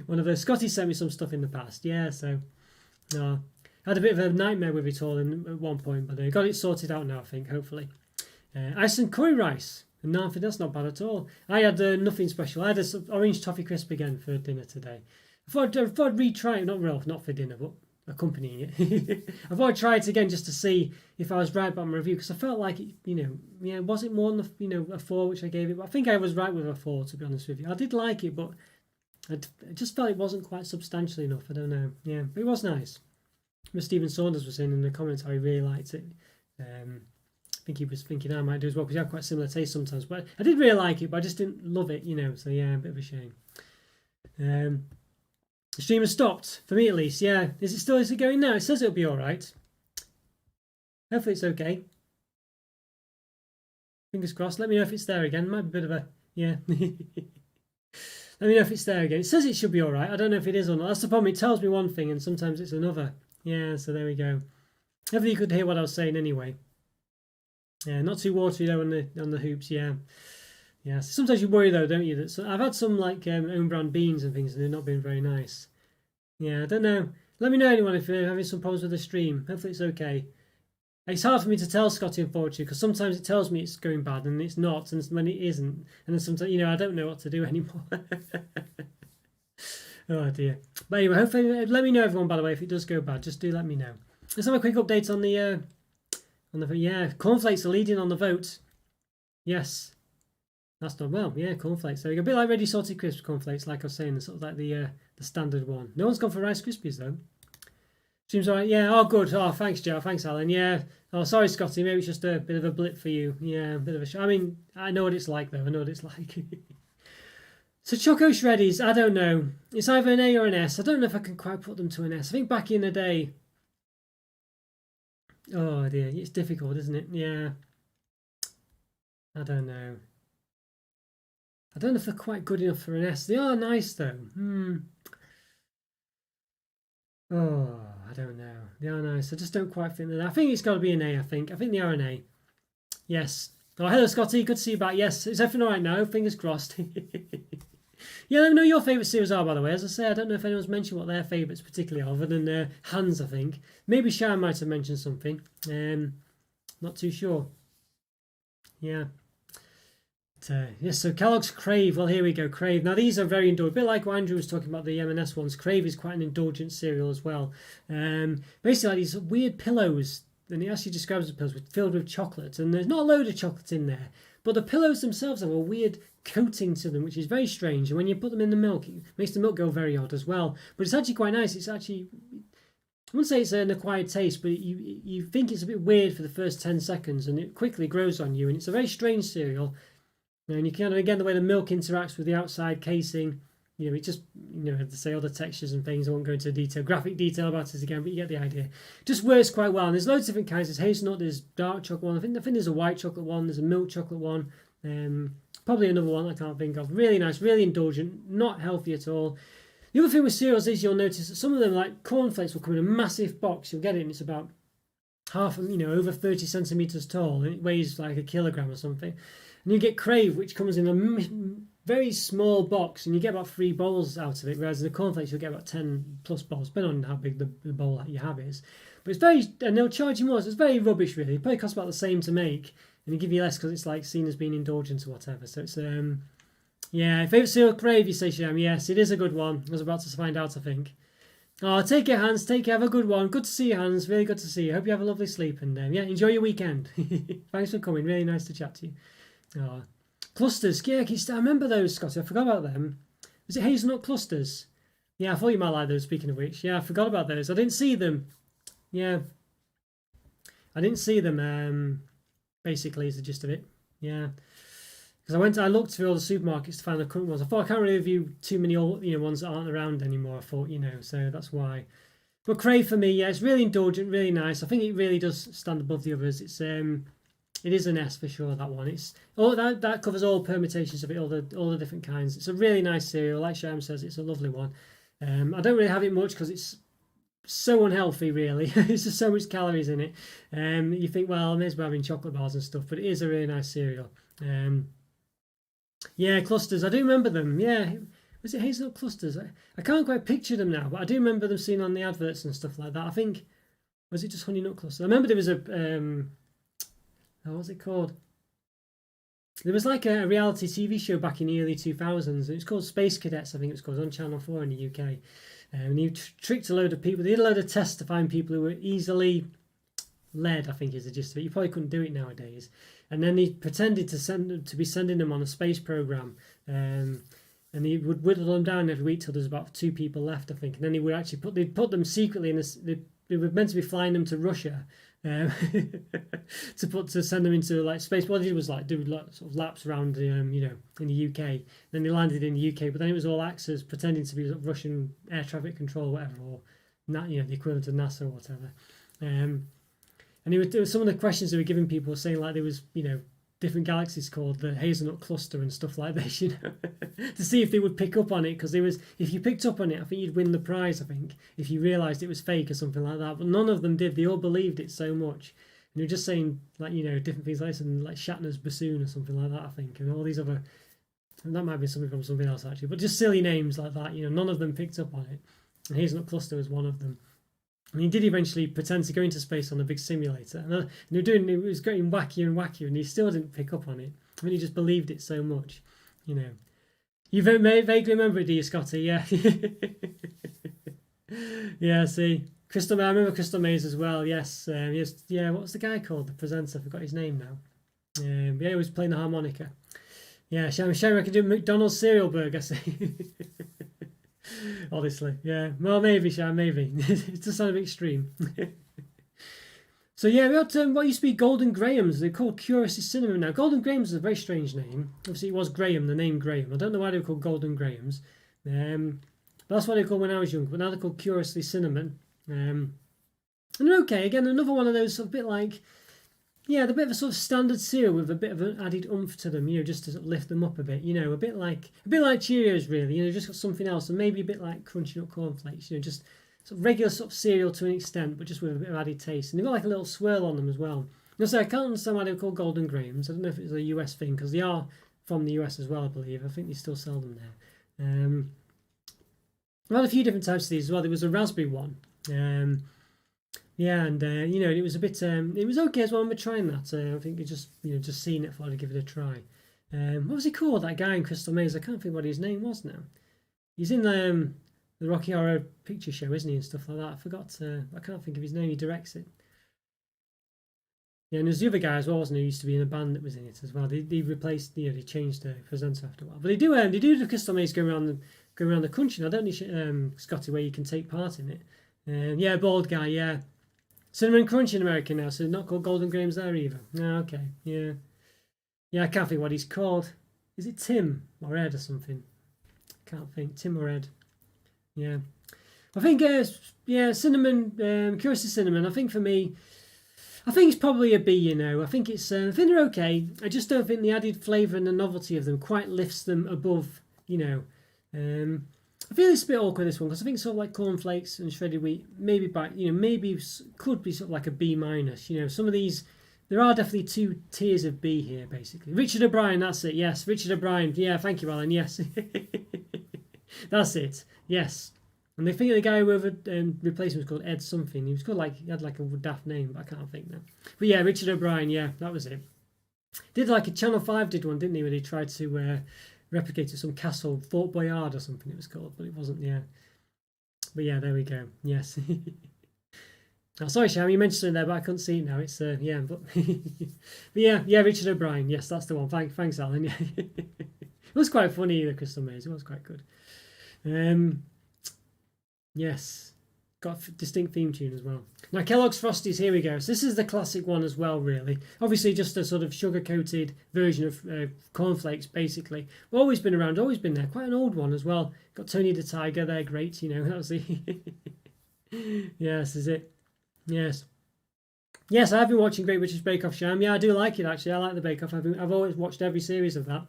One of those. Scotty sent me some stuff in the past. Yeah. So, I had a bit of a nightmare with it all at one point, but I got it sorted out now, I think, hopefully. Iceland curry rice. No, that's not bad at all. I had nothing special. I had an orange toffee crisp again for dinner today. I thought I'd retry it, not for dinner, but accompanying it. I thought I'd try it again just to see if I was right about my review, because I felt like it, was it more than a 4 which I gave it? But I think I was right with a 4, to be honest with you. I did like it, but I just felt it wasn't quite substantial enough. I don't know. Yeah, but it was nice. Stephen Saunders was saying in the comments how he really liked it. I think he was thinking I might do as well, because he had quite similar taste sometimes. But I did really like it, but I just didn't love it, So yeah, a bit of a shame. The stream has stopped, for me at least, yeah. Is it going now? It says it'll be alright. Hopefully it's okay. Fingers crossed. Let me know if it's there again. Might be a bit of a, yeah. Let me know if it's there again. It says it should be alright. I don't know if it is or not. That's the problem. It tells me one thing and sometimes it's another. Yeah, so there we go. Hopefully you could hear what I was saying anyway. Yeah, not too watery though on the hoops, yeah. Yeah, sometimes you worry though, don't you? That I've had some like own brand beans and things, and they've not been very nice. Yeah, I don't know. Let me know, anyone, if you're having some problems with the stream. Hopefully it's okay. It's hard for me to tell, Scotty, unfortunately, because sometimes it tells me it's going bad and it's not, and when it isn't, and then sometimes I don't know what to do anymore. Oh dear. But anyway, hopefully, let me know, everyone. By the way, if it does go bad, just do let me know. Let's have a quick update on the cornflakes are leading on the vote. Yes. That's done well. Yeah, cornflakes. So you got a bit like Ready Salted Crisp cornflakes, like I was saying, sort of like the standard one. No one's gone for Rice Krispies though. Seems alright. Yeah. Oh, good. Oh, thanks, Joe. Thanks, Alan. Yeah. Oh, sorry, Scotty. Maybe it's just a bit of a blip for you. Yeah, a bit of a. I mean, I know what it's like though. I know what it's like. So Choco Shreddies. I don't know. It's either an A or an S. I don't know if I can quite put them to an S. I think back in the day. Oh dear, it's difficult, isn't it? Yeah. I don't know. I don't know if they're quite good enough for an S. They are nice though. Oh, I don't know. They are nice. I just don't quite think that. I think it's got to be an A, I think. I think they are an A. Yes. Oh, hello, Scotty. Good to see you back. Yes, is everything all right now? Fingers crossed. Yeah, let me know your favourite cereals are, by the way. As I say, I don't know if anyone's mentioned what their favourites particularly are, other than Hans, I think. Maybe Sharon might have mentioned something. Not too sure. Yeah. Yes, so Kellogg's Crave. Well, here we go, Crave. Now, these are very indulgent. A bit like what Andrew was talking about, the M&S ones. Crave is quite an indulgent cereal as well. Basically, like these weird pillows, and it actually describes the pillows filled with chocolate, and there's not a load of chocolate in there, but the pillows themselves have a weird coating to them, which is very strange, and when you put them in the milk, it makes the milk go very odd as well. But it's actually quite nice. It's actually, I wouldn't say it's an acquired taste, but you think it's a bit weird for the first 10 seconds, and it quickly grows on you, and it's a very strange cereal. And you kind of, again, the way the milk interacts with the outside casing, it just, to say all the textures and things. I won't go into graphic detail about it again, but you get the idea. Just works quite well. And there's loads of different kinds. There's hazelnut, there's dark chocolate one. I think there's a white chocolate one. There's a milk chocolate one. Probably another one I can't think of. Really nice, really indulgent, not healthy at all. The other thing with cereals is you'll notice that some of them, like cornflakes, will come in a massive box. You'll get it, and it's about over 30 centimeters tall, and it weighs like a kilogram or something. And you get Crave, which comes in a very small box, and you get about 3 bowls out of it, whereas in the cornflakes you'll get about 10 plus bowls, depending on how big the bowl that you have is. But it's and they'll charge you more, so it's very rubbish really. It probably costs about the same to make, and they give you less because it's like seen as being indulgent or whatever. So it's, favourite cereal, Crave, you say, Sham. Yes, it is a good one. I was about to find out, I think. Oh, take care, Hans. Take care. Have a good one. Good to see you, Hans. Really good to see you. Hope you have a lovely sleep, and enjoy your weekend. Thanks for coming. Really nice to chat to you. Oh, clusters, yeah, I remember those, Scotty. I forgot about them. Was it hazelnut clusters? Yeah, I thought you might like those, speaking of which. Yeah, I forgot about those. I didn't see them. Yeah. I didn't see them, basically, is the gist of it. Yeah. Because I looked through all the supermarkets to find the current ones. I thought I can't really review too many old, ones that aren't around anymore. I thought, so that's why. But Crave for me, yeah, it's really indulgent, really nice. I think it really does stand above the others. It is an S for sure, that one. It's that covers all permutations of it, all the different kinds. It's a really nice cereal. Like Sham says, it's a lovely one. I don't really have it much because it's so unhealthy, really. There's just so much calories in it. You think, well, I may as well having chocolate bars and stuff, but it is a really nice cereal. Yeah, clusters. I do remember them. Yeah, was it hazelnut clusters? I can't quite picture them now, but I do remember them seen on the adverts and stuff like that. I think Was it just Honey Nut Cluster? I remember there was a what was it called? There was like a reality TV show back in the early 2000s. It was called Space Cadets, I think it was called, on Channel 4 in the UK. And he tricked a load of people. They did a load of tests to find people who were easily led, I think is the gist of it. You probably couldn't do it nowadays. And then he pretended to be sending them on a space program. And he would whittle them down every week till there's about 2 people left, I think. And then he would actually put them secretly in they were meant to be flying them to Russia. To send them into like space. What they did was like do sort of laps around in the UK. Then they landed in the UK, but then it was all actors pretending to be sort of Russian air traffic control or whatever, or not, the equivalent of NASA or whatever. And there were some of the questions they were giving people saying like there was different galaxies called the hazelnut cluster and stuff like this, to see if they would pick up on it, because if you picked up on it, I think you'd win the prize, I think, if you realised it was fake or something like that. But none of them did. They all believed it so much. And they were just saying like, different things like this, and like Shatner's bassoon or something like that, I think, and all these other, and that might be something from something else actually, but just silly names like that, none of them picked up on it. And hazelnut cluster was one of them. And he did eventually pretend to go into space on a big simulator. And it was getting wackier and wackier, and he still didn't pick up on it. I mean, he just believed it so much, You vaguely remember it, do you, Scotty? Yeah. Yeah, see. I remember Crystal Maze as well, yes. Yeah, what was the guy called, the presenter? I forgot his name now. Yeah, he was playing the harmonica. Yeah, shame I could do McDonald's cereal burger, see. Honestly, yeah. Well, maybe, Shan, maybe. It does sound a bit extreme. So yeah, we had what used to be Golden Grahams. They're called Curiously Cinnamon now. Golden Grahams is a very strange name. Obviously, it was Graham, the name Graham. I don't know why they were called Golden Grahams. But that's what they were called when I was young. But now they're called Curiously Cinnamon. And they're okay. Again, another one of those sort of bit like, yeah, they're a bit of a sort of standard cereal with a bit of an added oomph to them, just to sort of lift them up a bit, a bit like Cheerios, really, just got something else, and maybe a bit like Crunchy Nut Cornflakes, just sort of regular sort of cereal to an extent, but just with a bit of added taste. And they've got like a little swirl on them as well. So I can't understand why they're called Golden Grahams. I don't know if it's a US thing, because they are from the US as well, I believe. I think they still sell them there. I had a few different types of these as well. There was a raspberry one. Yeah, and it was a bit. It was okay as well. I remember trying that. I think just seeing it, thought I'd give it a try. What was he called? That guy in Crystal Maze. I can't think what his name was now. He's in the Rocky Horror Picture Show, isn't he, and stuff like that. I forgot. I can't think of his name. He directs it. Yeah, and there's the other guy as well, wasn't he? Who used to be in a band that was in it as well. They replaced. They changed the presenter after a while. But they do the Crystal Maze go around the country. Now, don't you, Scotty, where you can take part in it. Yeah, bald guy. Yeah. Cinnamon Crunch in America now, so not called Golden Grahams there either. No, okay, yeah. Yeah, I can't think what he's called. Is it Tim or Ed or something? Can't think. Tim or Ed. Yeah. I think, Cinnamon, Curiously Cinnamon, I think for me, I think it's probably a B, I think I think they're okay. I just don't think the added flavour and the novelty of them quite lifts them above, I feel it's a bit awkward, this one, because I think sort of like cornflakes and shredded wheat, maybe could be sort of like a B minus. Some of these, there are definitely 2 tiers of B here, basically. Richard O'Brien, that's it. Yes, Richard O'Brien. Yeah, thank you, Alan. Yes, that's it. Yes, and they think the guy who replaced him was called Ed something. He had like a daft name, but I can't think now. But yeah, Richard O'Brien. Yeah, that was it. Did like a Channel 5 did one, didn't he? Where they tried to replicated some castle, Fort Boyard or something it was called, but it wasn't. Yeah, but yeah, there we go. Yes. Oh, sorry, Sham, you mentioned it there, but I couldn't see it now. It's yeah, but yeah, Richard O'Brien. Yes, that's the one. Thanks, Alan. Yeah. It was quite funny, the Crystal Maze. It was quite good. Yes, got a distinct theme tune as well. Now, Kellogg's Frosties, here we go. So this is the classic one as well, really. Obviously, just a sort of sugar-coated version of cornflakes, basically. Always been around, always been there. Quite an old one as well. Got Tony the Tiger, they're great, that was the... Yes, is it? Yes. Yes, I've been watching Great British Bake Off, Sham. Yeah, I do like it, actually. I like the Bake Off. I've always watched every series of that.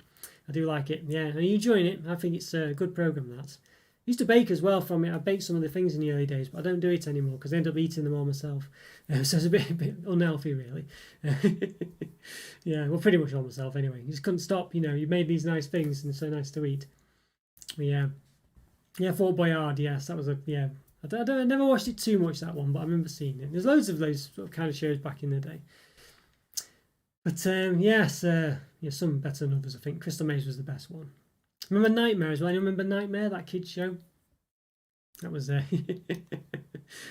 I do like it. Yeah, are you enjoying it? I think it's a good programme, that. I used to bake as well from it. I baked some of the things in the early days, but I don't do it anymore because I end up eating them all myself. So it's a bit unhealthy, really. Yeah, well, pretty much all myself anyway. You just couldn't stop, you made these nice things and so nice to eat. But yeah, Fort Boyard, yes, that was I never watched it too much, that one, but I remember seeing it. There's loads of those sort of kind of shows back in the day. But yes, yeah, some better than others. I think Crystal Maze was the best one. Remember Nightmare as well? You remember Nightmare, that kids show? That was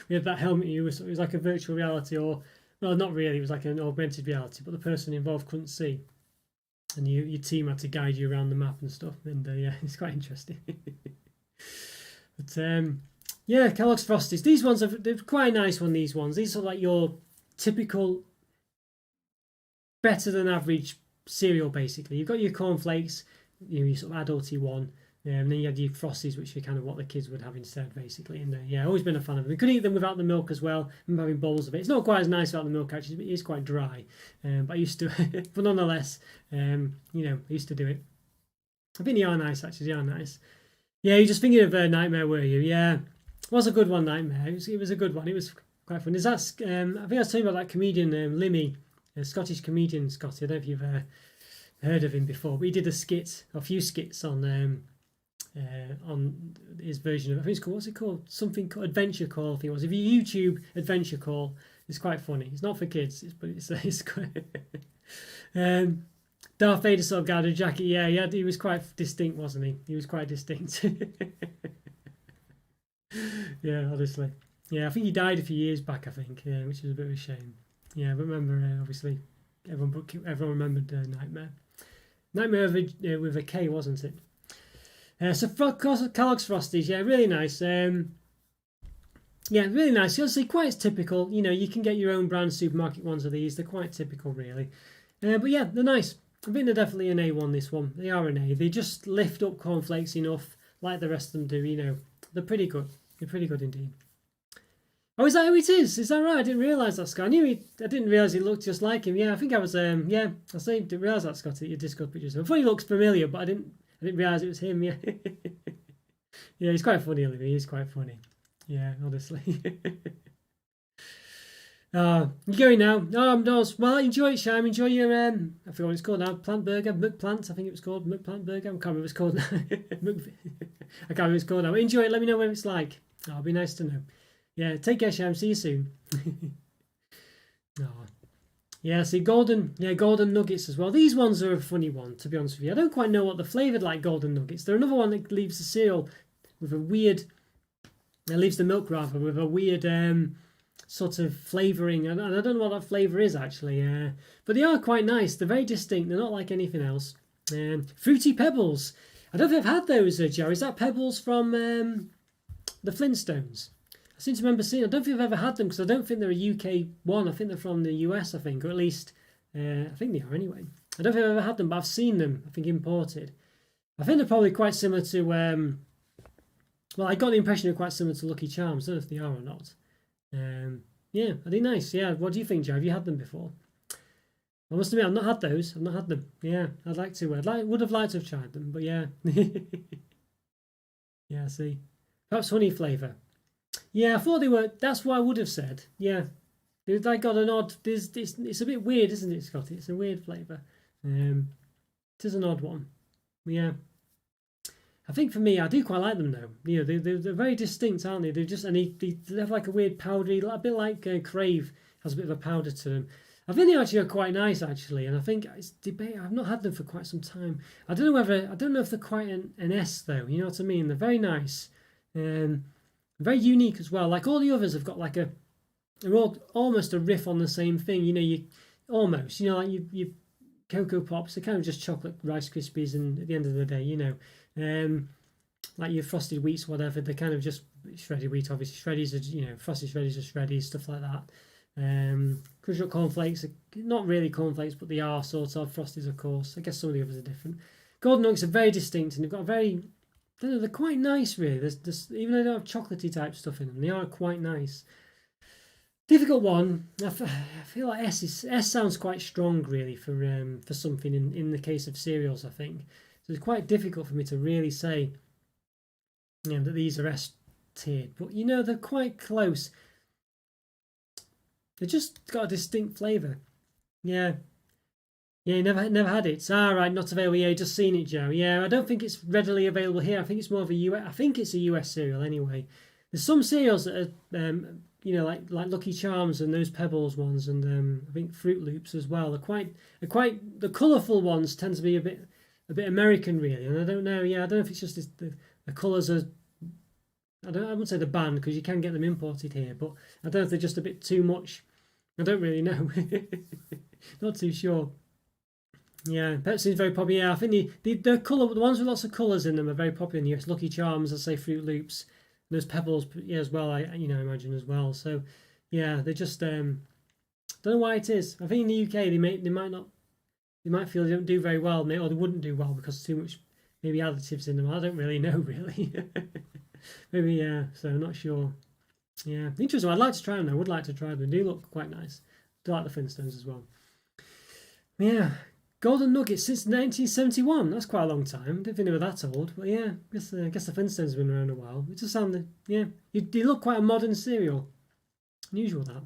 we had that helmet. It was like a virtual reality, or well, not really. It was like an augmented reality, but the person involved couldn't see, and your team had to guide you around the map and stuff. And yeah, it's quite interesting. But yeah, Kellogg's Frosties. These ones they're quite a nice one. These ones. These are like your typical better than average cereal. Basically, you've got your cornflakes, your sort of adulty one. And then you had your Frosties, which are kind of what the kids would have instead, basically. And yeah, always been a fan of them. You could eat them without the milk as well. I'm having bowls of it. It's not quite as nice without the milk, actually, but it is quite dry. But I used to, but nonetheless, I used to do it. I think they are nice, actually. They are nice. Yeah, you're just thinking of Nightmare, were you? Yeah, it was a good one, Nightmare. It was a good one. It was quite fun. Is that? I think I was telling you about that comedian, Limmy, a Scottish comedian, Scotty. I don't know if you've heard of him before, but he did a few skits on his version of, I think it's called, what's it called? Something called Adventure Call, I think it was. If you YouTube Adventure Call, it's quite funny. It's not for kids, but it's quite. Darth Vader sort of guy in a jacket. Yeah, he was quite distinct, wasn't he? He was quite distinct. Yeah, honestly. Yeah, I think he died a few years back, I think, which is a bit of a shame. Yeah, but remember, obviously, everyone remembered Nightmare. Nightmare with a K, wasn't it? So Kellogg's Frosties, yeah, really nice. Yeah, really nice. You'll see quite typical. You can get your own brand supermarket ones of these. They're quite typical, really. But yeah, they're nice. I think they're definitely an A1, this one. They are an A. They just lift up cornflakes enough, like the rest of them do. They're pretty good. They're pretty good indeed. Oh, is that who it is? Is that right? I didn't realise that, Scott. I didn't realise he looked just like him. Yeah, I think I was. Yeah, I didn't realise that, Scott. Your Discord pictures. I thought he looks familiar, but I didn't realise it was him. Yeah, yeah, he's quite funny, Olivia. He's quite funny. Yeah, honestly. You're going now. Oh, I'm Dawes. Well, enjoy it, Sham. Enjoy your I forgot what it's called now. Plant burger, McPlant. I think it was called McPlant burger. I can't remember what it's called now. I can't remember what it's called now. Enjoy it. Let me know what it's like. Oh, it'll be nice to know. Yeah, take care, Sham. See you soon. Oh. Yeah, see, golden nuggets as well. These ones are a funny one, to be honest with you. I don't quite know what they're flavoured like, golden nuggets. They're another one that leaves the cereal with a weird... leaves the milk, rather, with a weird sort of flavouring. And I don't know what that flavour is, actually. But they are quite nice. They're very distinct. They're not like anything else. Fruity Pebbles. I don't think I've had those, Joe. Is that Pebbles from the Flintstones? I seem to remember seeing. I don't think I've ever had them because I don't think they're a UK one. I think they're from the US, I think, or at least I think they are anyway. I don't think I've ever had them, but I've seen them. I think imported. I think they're probably quite similar to. Well, I got the impression they're quite similar to Lucky Charms. I don't know if they are or not. Yeah, are they nice? Yeah. What do you think, Joe? Have you had them before? I must admit, I've not had those. I've not had them. Yeah, I'd like to. Would have liked to have tried them, but yeah. Yeah, see. Perhaps honey flavour. Yeah, I thought they were. That's what I would have said. Yeah, they got an odd. It's a bit weird, isn't it, Scotty? It's a weird flavour. It is an odd one. Yeah, I think for me, I do quite like them though. They're very distinct, aren't they? They have like a weird powdery, a bit like Crave has a bit of a powder to them. I think they actually are quite nice, actually, and I think it's debate. I've not had them for quite some time. I don't know if they're quite an S though. You know what I mean? They're very nice. Very unique as well. Like all the others have got like they're all almost a riff on the same thing. You almost, like you Cocoa Pops, they're kind of just chocolate Rice Krispies, and at the end of the day, like your Frosted Wheats, whatever, they're kind of just shredded wheat, obviously. Shreddies are, Frosted Shreddies are shreddies, stuff like that. Crushed up cornflakes are not really cornflakes, but they are sort of. Frosties, of course. I guess some of the others are different. Golden Nuggets are very distinct, and they've got a very... They're quite nice, really. There's even though they don't have chocolatey type stuff in them, they are quite nice. Difficult one. I feel like S sounds quite strong, really, for something in the case of cereals, I think. So it's quite difficult for me to really say, that these are S tiered. But they're quite close. They just got a distinct flavour. Yeah. Yeah, never had it. Right, not available. Yeah, just seen it, Joe. Yeah, I don't think it's readily available here. I think it's more of a US. I think it's a US cereal anyway. There's some cereals that are, like Lucky Charms and those Pebbles ones, and I think Fruit Loops as well. Are quite the colourful ones tend to be a bit American really, and I don't know. Yeah, I don't know if it's just the colours are. I wouldn't say the banned because you can get them imported here, but I don't know if they're just a bit too much. I don't really know. Not too sure. Yeah, Pepsi's very popular. Yeah, I think the colour, the ones with lots of colours in them are very popular in the US. Lucky Charms, I say Fruit Loops, and those Pebbles, yeah, as well. I imagine as well. So, yeah, they just don't know why it is. I think in the UK they might feel they don't do very well, or they wouldn't do well because too much maybe additives in them. I don't really know really. Maybe yeah. So not sure. Yeah, interesting. I'd like to try them. I would like to try them. They do look quite nice. I do like the Flintstones as well. Yeah, Golden Nuggets since 1971. That's quite a long time. Didn't think they were that old, but yeah, I guess the Flintstones have been around a while. It just sounded, yeah, they look quite a modern cereal. Unusual that.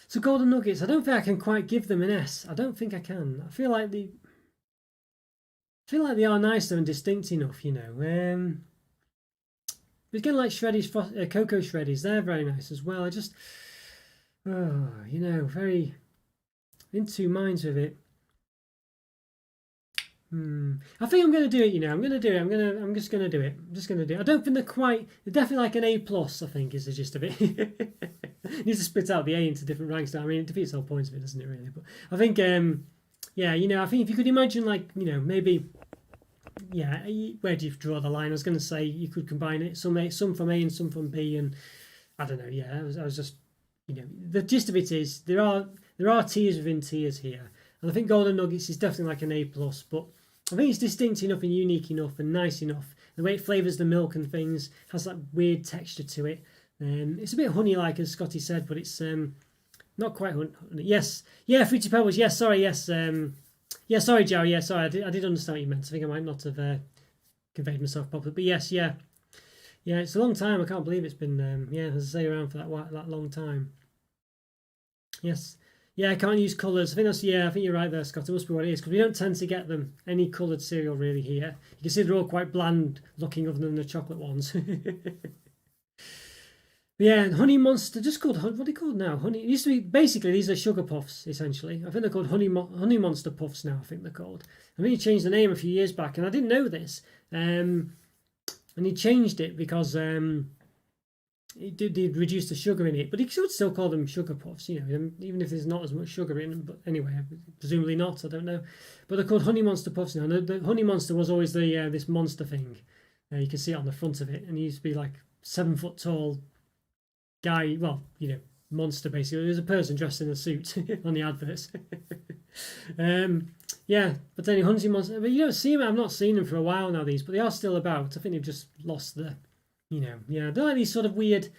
So Golden Nuggets, I don't think I can quite give them an S. I don't think I can. I feel like they are nicer and distinct enough, But again, like Shreddies, Cocoa Shreddies, they're very nice as well. I just, very in two minds with it. I think I'm going to do it. I'm going to do it. I'm just going to do it. I'm just going to do it. I don't think they're definitely like an A plus. I think is the gist of it. Needs to split out the A into different ranks. Now, I mean, it defeats the whole point of it, doesn't it? Really, but I think, I think if you could imagine, like, maybe. Yeah, where do you draw the line? I was going to say you could combine it, some from A and some from B, and I don't know. Yeah, I was just, the gist of it is there are tiers within tiers here, and I think Golden Nuggets is definitely like an A plus, but I think it's distinct enough and unique enough and nice enough. The way it flavours the milk and things has that weird texture to it. It's a bit honey-like, as Scotty said, but it's not quite honey. Yes, yeah, Fruity Pebbles. Yes, sorry, yes. Yeah, sorry, Joe. Yeah, sorry. I did understand what you meant. I think I might not have conveyed myself properly. But yes, yeah. Yeah, it's a long time. I can't believe it's been, as I say, around for that long time. Yes. Yeah, I can't use colours. I think you're right there, Scott. It must be what it is, because we don't tend to get them, any coloured cereal really here. You can see they're all quite bland looking other than the chocolate ones. Yeah, and Honey Monster, just called, what are they called now? Honey. It used to be, basically, these are sugar puffs, essentially. I think they're called Honey Monster Puffs now, I think they're called. I think he changed the name a few years back, and I didn't know this. And he changed it because he'd reduced the sugar in it, but he could still call them sugar puffs, even if there's not as much sugar in them. But anyway, presumably not, I don't know. But they're called Honey Monster Puffs now. And the Honey Monster was always this monster thing. You can see it on the front of it, and he used to be like 7 foot tall guy, monster basically. There's a person dressed in a suit on the adverts. But then Honey Monster, but you don't see them. I've not seen them for a while now, these, but they are still about. I think they've just lost they're like these sort of weird,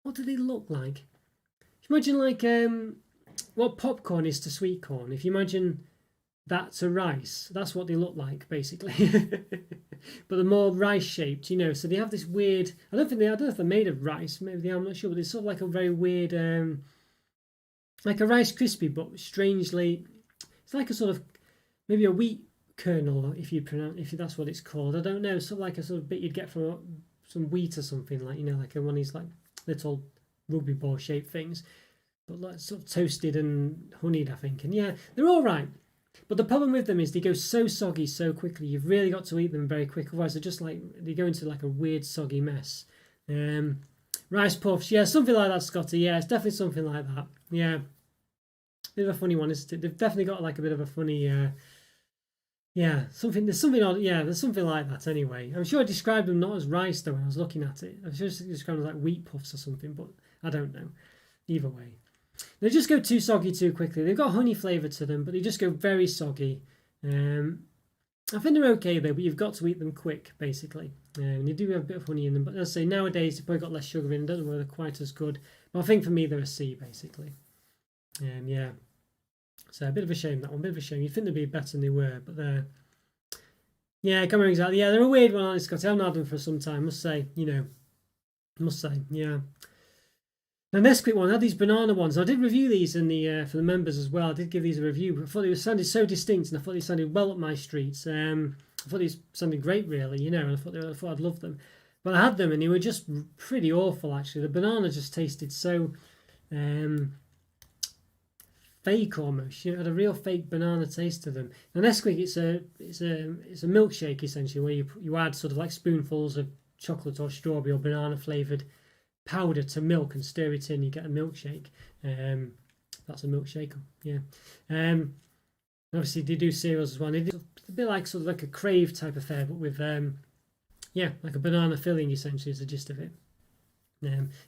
what do they look like? Imagine like what popcorn is to sweet corn. If you imagine that to rice, that's what they look like basically. But they're more rice shaped, so they have this weird, I don't know if they're made of rice, maybe they are, I'm not sure, but it's sort of like a very weird like a Rice Krispie, but strangely it's like a sort of maybe a wheat kernel, if that's what it's called. I don't know, sort of like a sort of bit you'd get from some wheat or something, like like one of these like little rugby ball shaped things, but like sort of toasted and honeyed, I think. And yeah, they're all right. But the problem with them is they go so soggy so quickly. You've really got to eat them very quick, otherwise they're just like they go into like a weird soggy mess. Rice puffs, yeah, something like that, Scotty. Yeah, it's definitely something like that. Yeah, bit of a funny one, isn't it? They've definitely got like a bit of a funny, there's something odd. Yeah, there's something like that. Anyway, I'm sure I described them not as rice though when I was looking at it. I was just described them as like wheat puffs or something, but I don't know. Either way. They just go too soggy too quickly. They've got honey flavour to them, but they just go very soggy. I think they're okay though, but you've got to eat them quick, basically. They do have a bit of honey in them, but as I say, nowadays they've probably got less sugar in them. I don't know whether they're quite as good. But I think for me they're a C, basically. Yeah. So a bit of a shame, that one. A bit of a shame. You'd think they'd be better than they were, but they're... Yeah, come on, exactly. Yeah, they're a weird one, honestly, Scott. I haven't had them for some time, must say. Yeah. Now, next quick one, I had these banana ones. I did review these in the for the members as well. I did give these a review. I thought they sounded so distinct, and I thought they sounded well up my streets. I thought these sounded great, really, and I thought I'd love them. But I had them and they were just pretty awful actually. The banana just tasted so fake almost. It had a real fake banana taste to them. Now Nesquik, it's a milkshake essentially, where you add sort of like spoonfuls of chocolate or strawberry or banana flavored powder to milk and stir it in. You get a milkshake. That's a milkshake. Yeah. Obviously they do cereals as well. They do a bit like sort of like a Crave type affair, but with yeah, like a banana filling essentially is the gist of it.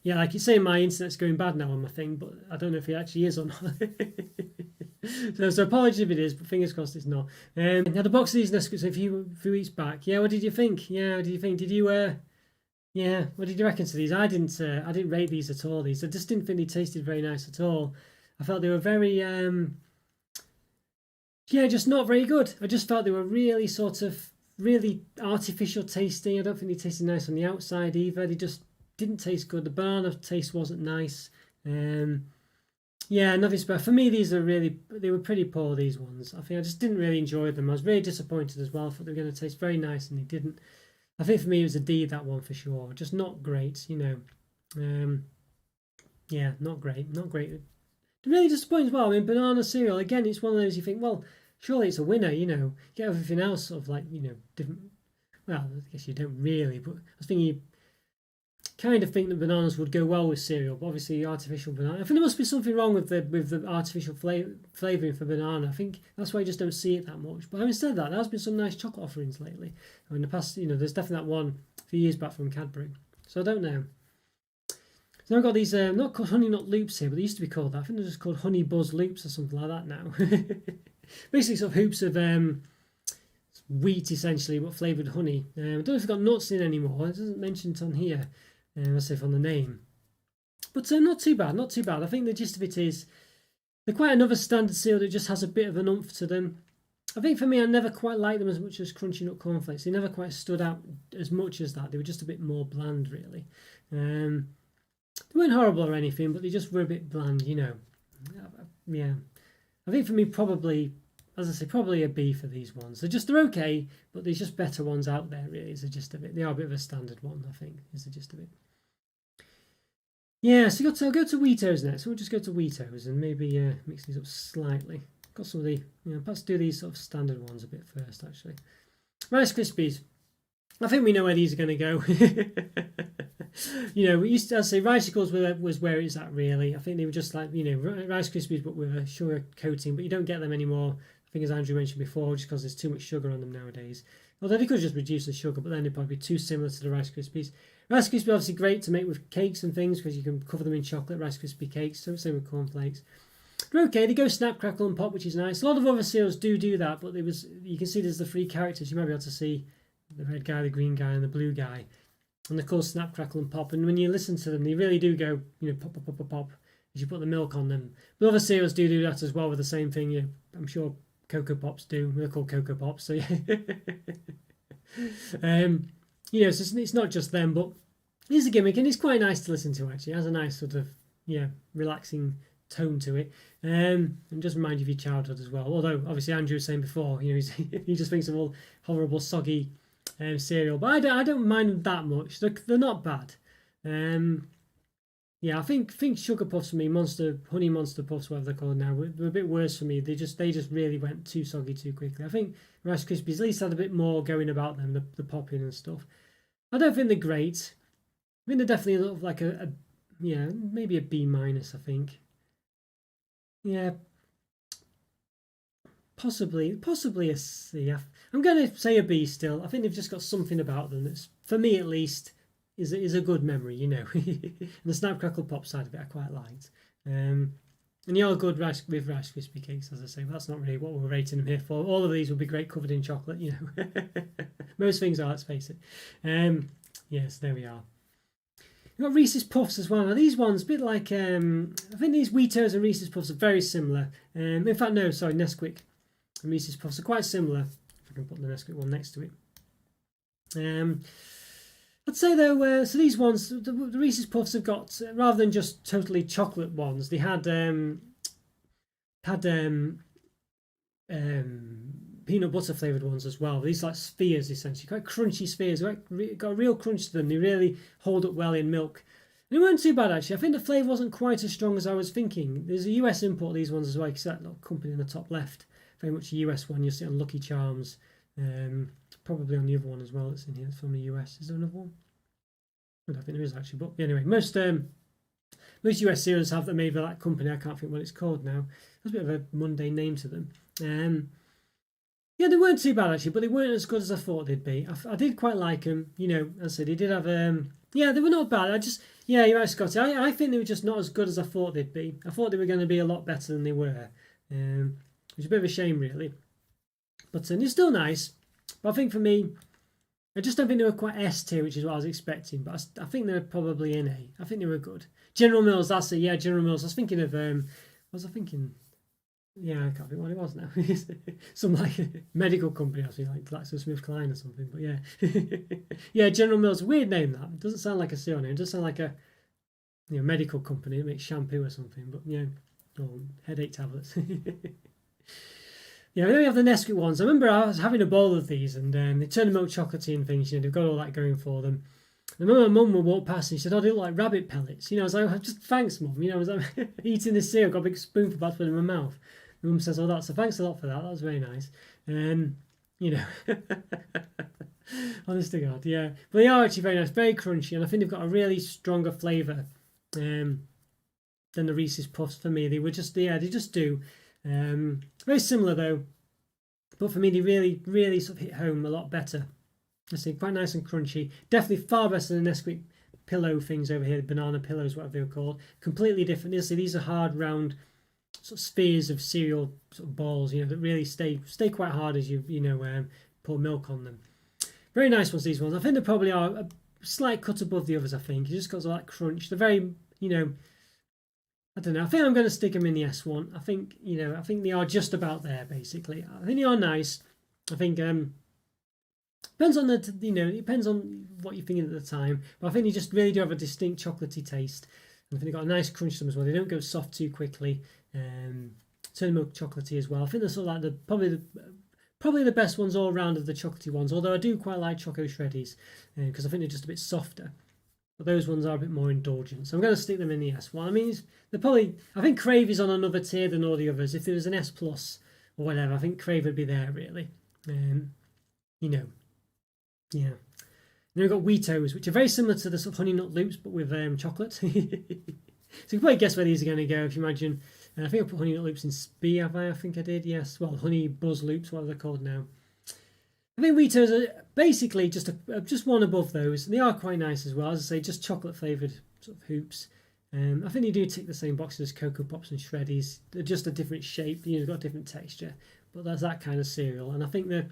Yeah, like you say, my internet's going bad now on my thing, but I don't know if it actually is or not. so apologies if it is, but fingers crossed it's not. Had a box of these Nesquiks a few weeks back. Yeah, what did you think? Yeah, what did you think? Did you yeah, what did you reckon to these? I didn't rate these at all. These I just didn't think they tasted very nice at all. I felt they were very yeah, just not very good. I just felt they were really sort of really artificial tasting. I don't think they tasted nice on the outside either. They just didn't taste good. The banana taste wasn't nice. Yeah, nothing special. For me, they were pretty poor, these ones. I think I just didn't really enjoy them. I was really disappointed as well. I thought they were going to taste very nice and they didn't. I think for me it was a D, that one for sure. Just not great, yeah, not great. Really disappointing as well. I mean, banana cereal, again, it's one of those you think, well, surely it's a winner, Get everything else sort of like, different. Well, I guess you don't really, but I was thinking you kind of think that bananas would go well with cereal, but obviously artificial banana. I think there must be something wrong with the artificial flavouring for banana. I think that's why you just don't see it that much. But having said that, there has been some nice chocolate offerings lately. In the past, there's definitely that one a few years back from Cadbury. So I don't know. So now I've got these, not called Honey Nut Loops here, but they used to be called that. I think they're just called Honey Buzz Loops or something like that now. Basically sort of hoops of wheat essentially, but flavoured honey. I don't know if it's got nuts in anymore. It doesn't mention it on here. Let's say on the name. But not too bad. I think the gist of it is they're quite another standard cereal that just has a bit of an oomph to them. I think for me, I never quite liked them as much as Crunchy Nut Cornflakes. They never quite stood out as much as that. They were just a bit more bland, really. They weren't horrible or anything, but they just were a bit bland, Yeah. I think for me, probably, as I say, probably a B for these ones. They're okay, but there's just better ones out there, really, is the gist of it. They are a bit of a standard one, I think, is the gist of it. Yeah, so I'll go to Wheatos next. So we'll just go to Wheatos and maybe mix these up slightly. Got some of the, perhaps do these sort of standard ones a bit first, actually. Rice Krispies. I think we know where these are going to go. We used to say Ricicles was where it's at, really. I think they were just like, Rice Krispies, but with a sugar coating, but you don't get them anymore. I think as Andrew mentioned before, just because there's too much sugar on them nowadays. Although they could just reduce the sugar, but then they'd probably be too similar to the Rice Krispies. Rice Krispies are obviously great to make with cakes and things because you can cover them in chocolate, Rice Krispie cakes, so same with cornflakes. They're okay, they go snap, crackle and pop, which is nice. A lot of other cereals do that, but you can see there's the three characters. You might be able to see the red guy, the green guy and the blue guy. And they're called snap, crackle and pop. And when you listen to them, they really do go, pop, pop, pop, pop, pop, as you put the milk on them. But other cereals do that as well with the same thing. I'm sure Cocoa Pops do. They're called Cocoa Pops, so yeah. So it's not just them, but it's a gimmick and it's quite nice to listen to, actually. It has a nice sort of, relaxing tone to it. And just remind you of your childhood as well. Although, obviously, Andrew was saying before, he just thinks of all horrible, soggy cereal. But I don't mind them that much. They're not bad. I think Sugar Puffs for me, Honey Monster Puffs, whatever they're called now, were a bit worse for me. They just really went too soggy too quickly. I think Rice Krispies at least had a bit more going about them, the popping and stuff. I don't think they're great. I think they're definitely sort of like maybe a B minus, I think. Yeah, possibly a C. I'm going to say a B still. I think they've just got something about them that's, for me at least, is a good memory, and the Snap Crackle Pop side of it I quite liked. And they are good with Rice Krispie cakes, as I say. But that's not really what we're rating them here for. All of these will be great covered in chocolate, Most things are, let's face it. Yes, there we are. We've got Reese's Puffs as well. Now these ones, a bit like, I think these Wheatos and Reese's Puffs are very similar. In fact, no, sorry, Nesquik and Reese's Puffs are quite similar. If I can put the Nesquik one next to it. I'd say though, so these ones, the Reese's Puffs have got, rather than just totally chocolate ones, they had peanut butter flavoured ones as well. These like spheres, essentially, quite crunchy spheres. Got a real crunch to them. They really hold up well in milk. And they weren't too bad, actually. I think the flavour wasn't quite as strong as I was thinking. There's a US import of these ones as well, because that little company in the top left, very much a US one. You'll see on Lucky Charms, probably on the other one as well that's in here. It's from the US. Is there another one? I don't think there is, actually. But anyway, most US cereals have them made by that company. I can't think what it's called now. There's a bit of a mundane name to them. Yeah, they weren't too bad, actually, but they weren't as good as I thought they'd be. I did quite like them. You know, as I said, they did have... yeah, they were not bad. Yeah, you're right, Scotty. I think they were just not as good as I thought they'd be. I thought they were going to be a lot better than they were. Which is a bit of a shame, really. But they're still nice. But I think for me, I just don't think they were quite S tier, which is what I was expecting. But I think they were probably in A. I think they were good. General Mills, that's it. Yeah, General Mills. I was thinking of... what was I thinking? Yeah, I can't think what it was now. Some like medical company, I think, like GlaxoSmithKline or something. But yeah, yeah, General Mills. Weird name that. It doesn't sound like a cereal name. It does sound like a medical company that makes shampoo or something. But yeah, or headache tablets. Yeah, then we have the Nesquik ones. I remember I was having a bowl of these, and they turned milk chocolatey and things. You know, they've got all that going for them. I remember my mum would walk past and she said, "Oh, they look like rabbit pellets." You know, I was like, "Just thanks, Mum." You know, I was like eating this cereal, got a big spoonful about to put in my mouth. My mum says, "Oh, that's so thanks a lot for that. That was very nice." You know, honest to God, yeah. But they are actually very nice, very crunchy, and I think they've got a really stronger flavour than the Reese's Puffs for me. They were just, yeah, they just do. Very similar though, but for me, they really, really sort of hit home a lot better. I see, quite nice and crunchy. Definitely far better than the Nesquik pillow things over here, the banana pillows, whatever they're called. Completely different. You see, these are hard, round sort of spheres of cereal sort of balls, you know, that really stay quite hard as you pour milk on them. Very nice ones, these ones. I think they probably are a slight cut above the others, I think. You just got that crunch. They're very, you know, I don't know. I think I'm going to stick them in the S1. I think, you know, I think they are just about there, basically. I think they are nice. I think... depends on the, you know, it depends on what you're thinking at the time. But I think they just really do have a distinct chocolatey taste. And I think they've got a nice crunch to them as well. They don't go soft too quickly. Turn milk chocolatey as well. I think they're sort of like probably the best ones all round of the chocolatey ones. Although I do quite like Choco Shreddies because I think they're just a bit softer. But those ones are a bit more indulgent. So I'm going to stick them in the S1. I mean, they're probably... I think Crave is on another tier than all the others. If there was an S plus or whatever, I think Crave would be there, really. You know. Yeah. And then we've got Wheatos, which are very similar to the sort of Honey Nut Loops, but with chocolate. So you can probably guess where these are going to go if you imagine. I think I put Honey Nut Loops in B, have I? I think I did, yes. Well, Honey Buzz Loops, what are they called now? I think Wheatos are basically just one above those. And they are quite nice as well. As I say, just chocolate flavoured sort of hoops. I think they do tick the same boxes as Cocoa Pops and Shreddies. They're just a different shape. You know, they've got a different texture. But that's that kind of cereal. And I think they're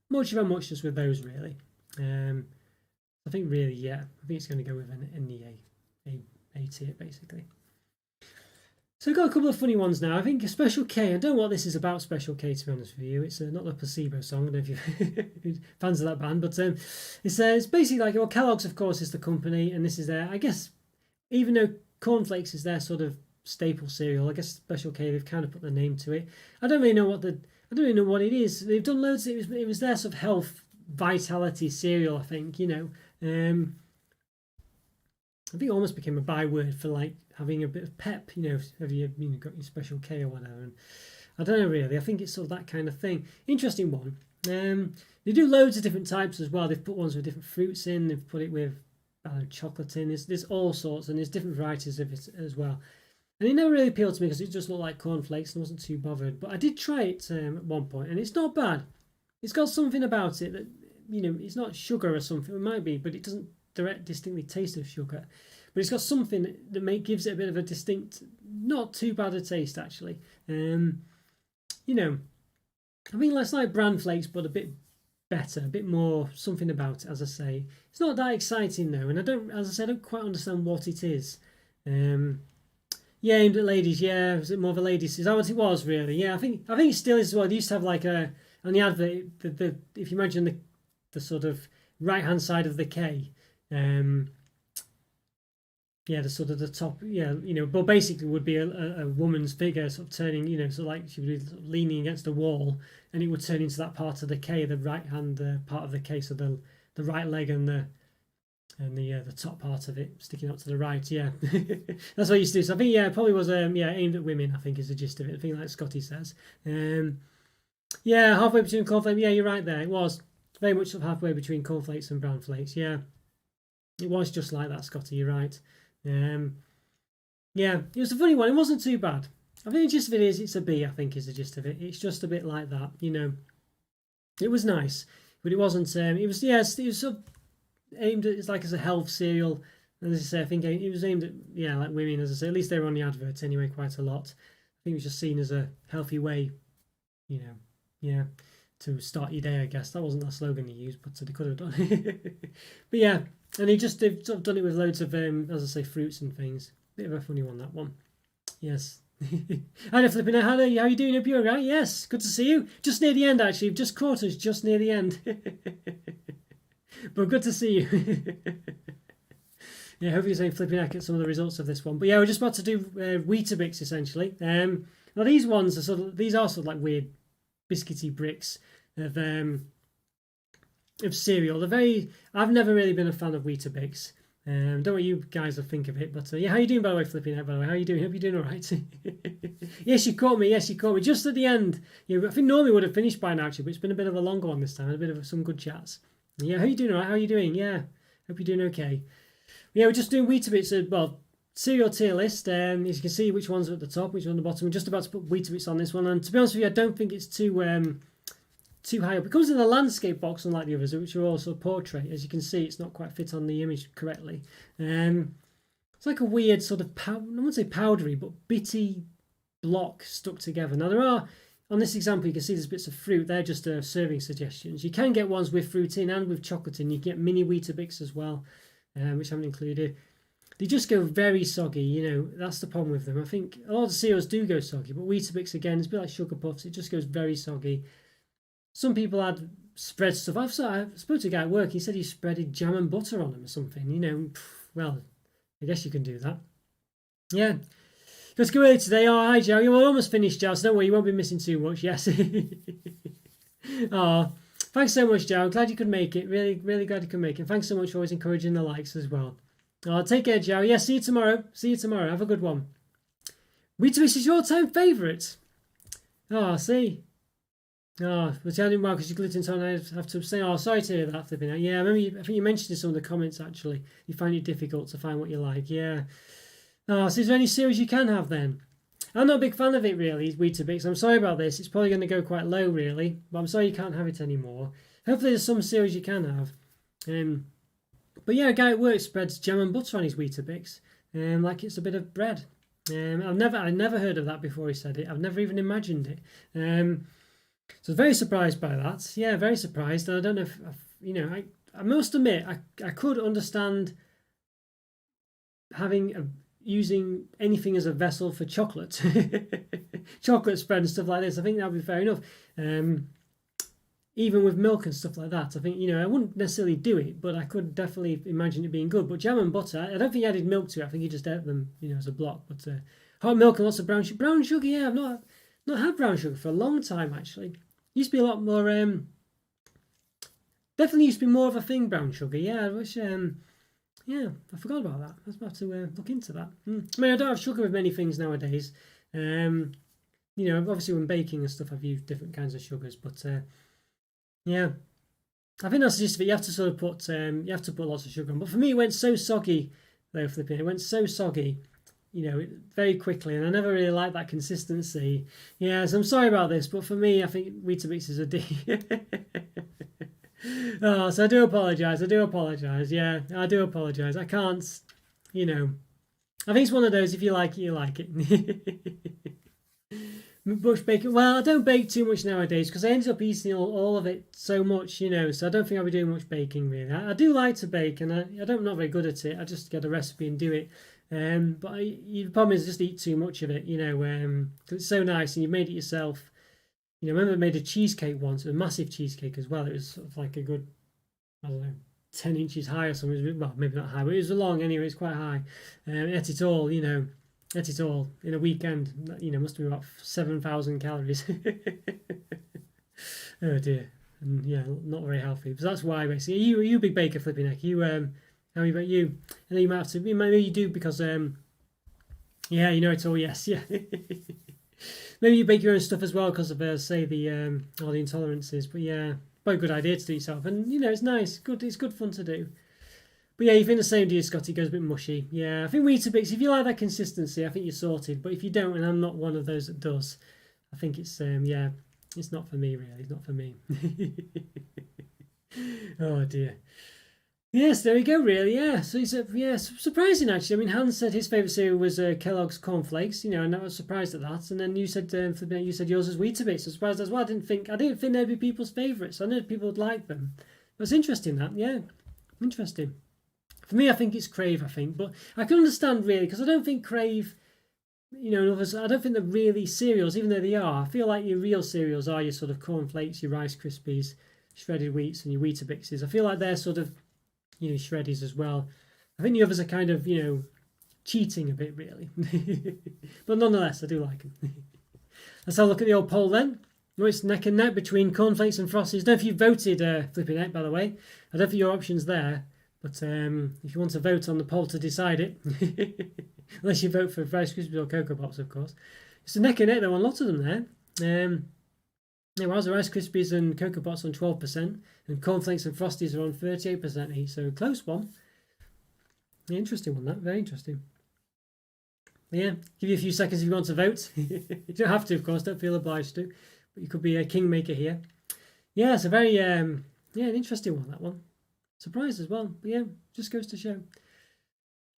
much of a muchness with those, really. I think really, yeah. I think it's going to go with in the A tier, basically. So we've got a couple of funny ones now. I think Special K, I don't know what this is about, Special K, to be honest with you. It's not the Placebo song, I don't know if you're fans of that band, but it's basically like, well, Kellogg's, of course, is the company, and this is their, I guess, even though Cornflakes is their sort of staple cereal, I guess Special K, they've kind of put their name to it. I don't really know what it is. They've done loads, it was their sort of health, vitality cereal, I think, you know. I think it almost became a byword for like having a bit of pep, you know, have you got your Special K or whatever. And I don't know really. I think it's sort of that kind of thing. Interesting one. They do loads of different types as well. They've put ones with different fruits in. They've put it with chocolate in. There's all sorts, and there's different varieties of it as well. And it never really appealed to me because it just looked like cornflakes and I wasn't too bothered. But I did try it at one point, and it's not bad. It's got something about it that, you know, it's not sugar or something. It might be, but it doesn't distinctly taste of sugar. But it's got something that gives it a bit of a distinct, not too bad a taste, actually. You know, I mean, it's like bran flakes, but a bit better, a bit more something about it, as I say. It's not that exciting, though, and I don't quite understand what it is. Yeah, aimed at ladies, yeah. Was it more of a ladies? Is that what it was, really? Yeah, I think it still is as well. They used to have like on the advert, if you imagine the sort of right-hand side of the K, yeah, the sort of the top, yeah, but basically would be a woman's figure sort of turning, sort of like she would be sort of leaning against a wall, and it would turn into that part of the K, the right hand part of the K, so the right leg and the top part of it sticking out to the right. Yeah, that's what I used to do. So I think it probably was aimed at women. I think is the gist of it. I think like Scotty says. Yeah, halfway between cornflakes. Yeah, you're right there. It was very much sort of halfway between cornflakes and brown flakes. Yeah, it was just like that, Scotty. You're right. Yeah, it was a funny one. It wasn't too bad. I think the gist of it is it's a B. I think is the gist of it. It's just a bit like that. It was nice, but it wasn't. It was it was sort of aimed at, it's like as a health cereal. And as I say, I think it was aimed at like women. As I say, at least they were on the adverts anyway, quite a lot. I think it was just seen as a healthy way, to start your day. I guess that wasn't that slogan they used, but they could have done. But yeah, and they've sort of done it with loads of as I say, fruits and things. Bit of a funny one, that one. Yes. Hi there, Flipping. How are you doing? Hope you're alright. Yes, good to see you. Just near the end, actually. You've just caught us just near the end. But good to see you. Yeah, hopefully you're saying flipping heck at some of the results of this one. But yeah, we're just about to do Weetabix essentially. Now these ones are sort of like weird biscuity bricks of cereal. I've never really been a fan of Weetabix. Don't know what you guys will think of it, but yeah, how you doing by the way, Flipping heck? By the way, how you doing? Hope you're doing all right. Yes, you caught me. Yes, you caught me just at the end. Yeah, I think normally would have finished by now actually, but it's been a bit of a longer one this time. A bit of some good chats. Yeah, how you doing? All right? How you doing? Yeah, hope you're doing okay. Yeah, we're just doing Weetabix. Cereal tier list. As you can see, which ones are at the top, which are on the bottom. We're just about to put Weetabix on this one, and to be honest with you, I don't think it's too high up. It comes in the landscape box, unlike the others, which are also portrait. As you can see, it's not quite fit on the image correctly. It's like a weird sort of I wouldn't say powdery, but bitty block stuck together. Now there are. On this example, you can see there's bits of fruit. They're just serving suggestions. You can get ones with fruit in and with chocolate in. You get mini Weetabix as well, which I haven't included. They just go very soggy. That's the problem with them. I think a lot of the cereals do go soggy, but Weetabix, again, it's a bit like Sugar Puffs. It just goes very soggy. Some people add spread stuff. I spoke to a guy at work. He said he spreaded jam and butter on them or something. Well, I guess you can do that. Yeah. Let's go early today. Oh, hi, Joe. You're almost finished, Joe, so don't worry, you won't be missing too much. Yes. Oh, thanks so much, Joe. I'm glad you could make it. Really, really glad you could make it. Thanks so much for always encouraging the likes as well. Oh, take care, Joe. Yeah, see you tomorrow. See you tomorrow. Have a good one. Weetabix is your all-time favourite. Oh, see. Oh, we're telling well because you gluten on. I have to say, oh, sorry to hear that, Flipping out. Yeah, I think you mentioned in some of the comments, actually. You find it difficult to find what you like. Yeah. Oh, so is there any series you can have then? I'm not a big fan of it really, Weetabix. I'm sorry about this. It's probably going to go quite low really, but I'm sorry you can't have it anymore. Hopefully there's some series you can have. But yeah, a guy at work spreads jam and butter on his Weetabix, like it's a bit of bread. I never heard of that before he said it. I've never even imagined it. So I was very surprised by that. Yeah, very surprised. And I don't know if I must admit I could understand using anything as a vessel for chocolate, chocolate spread and stuff like this. I think that would be fair enough. Even with milk and stuff like that, I think I wouldn't necessarily do it, but I could definitely imagine it being good. But jam and butter, I don't think he added milk to it. I think he just ate them, as a block. But hot milk and lots of brown sugar. Brown sugar, yeah, I've not had brown sugar for a long time actually. Used to be a lot more. Definitely used to be more of a thing. Brown sugar, yeah. Which yeah, I forgot about that. I was about to look into that. I mean, I don't have sugar with many things nowadays. Obviously when baking and stuff, I've used different kinds of sugars, but yeah, I think that's just it. You have to sort of put lots of sugar on. But for me, it went so soggy though, Flipping. It went so soggy, very quickly, and I never really liked that consistency. Yeah, so I'm sorry about this, but for me, I think Weetabix is a D. Oh, so I do apologise. Yeah, I do apologise. I can't, I think it's one of those, if you like it, you like it. Bush bacon. Well, I don't bake too much nowadays because I ended up eating all of it so much, so I don't think I'll be doing much baking really. I do like to bake, and I'm not very good at it. I just get a recipe and do it. But the problem is just eat too much of it, 'cause it's so nice and you made it yourself. I remember I made a cheesecake once, a massive cheesecake as well. It was sort of like a good, I don't know, 10 inches high or something. Well, maybe not high, but it was long anyway. It's quite high. Ate it all, ate it all in a weekend. Must be about 7,000 calories. Oh dear. And yeah, not very healthy. But that's why basically. Are you a big baker, Flipping Neck? How about you? And then you might have to. Maybe you do because yeah, it's all yes, yeah. Maybe you bake your own stuff as well because of say the all the intolerances. But yeah, quite a good idea to do yourself, and it's nice. Good, it's good fun to do. But yeah, you think the same, do you, Scotty? It goes a bit mushy. Yeah, I think Weetabix. If you like that consistency, I think you're sorted. But if you don't, and I'm not one of those that does, I think it's yeah, it's not for me really. It's not for me. Oh dear. Yes, there we go. Really, yeah. So surprising actually. I mean, Hans said his favourite cereal was Kellogg's cornflakes. And I was surprised at that. And then you said yours was Weetabix. I was surprised as well. I didn't think they'd be people's favourites. I know people would like them. But it's interesting that, yeah, interesting. For me, I think it's Crave. I think, but I can understand really because I don't think Crave. I don't think they're really cereals, even though they are. I feel like your real cereals are your sort of cornflakes, your Rice Krispies, shredded wheats, and your Weetabixes. I feel like they're sort of shreddies as well. I think the others are kind of, cheating a bit, really. But nonetheless, I do like them. Let's have a look at the old poll then. Oh, it's neck and neck between cornflakes and Frosties. I don't know if you voted Flipping Neck, by the way. I don't think your option's there. But if you want to vote on the poll to decide it, unless you vote for Rice Krispies or Cocoa Pops, of course. It's a neck and neck, though, on lots of them there. There was the Rice Krispies and Cocoa Pops on 12%, and cornflakes and Frosties are on 38% each, so close one. Yeah, interesting one, that. Very interesting. Yeah, give you a few seconds if you want to vote. You don't have to, of course, don't feel obliged to, but you could be a kingmaker here. Yeah, it's a very, an interesting one, that one. Surprised as well, but yeah, just goes to show.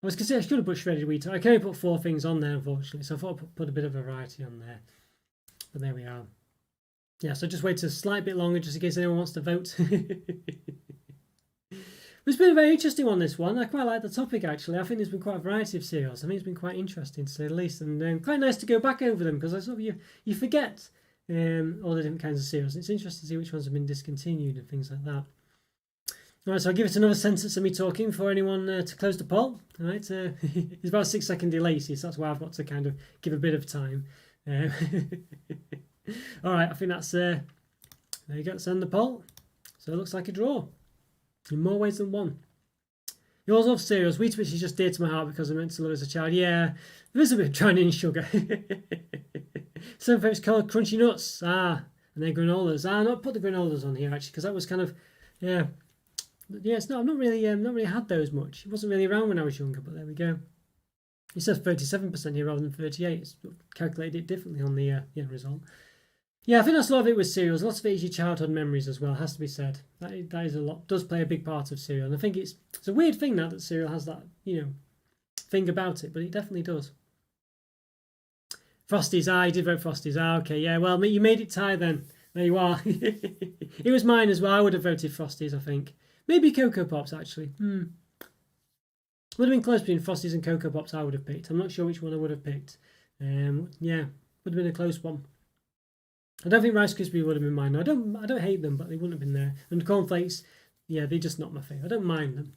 I was going to say I should have put shredded wheat. I can only put 4 things on there, unfortunately, so I thought I'd put a bit of variety on there. But there we are. Yeah, so just wait a slight bit longer just in case anyone wants to vote. It's been a very interesting one, this one. I quite like the topic, actually. I think there's been quite a variety of cereals. I think it's been quite interesting, to say the least. And quite nice to go back over them, because I sort of, you forget all the different kinds of cereals. It's interesting to see which ones have been discontinued and things like that. All right, so I'll give it another sentence of me talking for anyone to close the poll. All right, it's about a 6-second delay, so that's why I've got to kind of give a bit of time. All right, I think that's there you go. Let's end the poll. So it looks like a draw in more ways than one. Yours love cereals. Weetabix is just dear to my heart because I meant to love as a child. Yeah, there is a bit of trying in sugar. Some folks call it crunchy nuts. And then granolas. Not put the granolas on here actually because that was kind of it's not. I've not really had those much. It wasn't really around when I was younger, but there we go. It says 37% here rather than 38. It's calculated it differently on the result. Yeah, I think that's a lot of it with cereals. Lots of it is your childhood memories as well, has to be said. That is a lot. Does play a big part of cereal. And I think it's a weird thing now that cereal has that, thing about it, but it definitely does. Frosties, I did vote Frosties. Okay, yeah, well, you made it tie then. There you are. It was mine as well. I would have voted Frosties, I think. Maybe Cocoa Pops, actually. Would have been close between Frosties and Cocoa Pops I would have picked. I'm not sure which one I would have picked. Yeah, would have been a close one. I don't think Rice Krispies would have been mine. I don't hate them, but they wouldn't have been there. And cornflakes, yeah, they're just not my favourite. I don't mind them.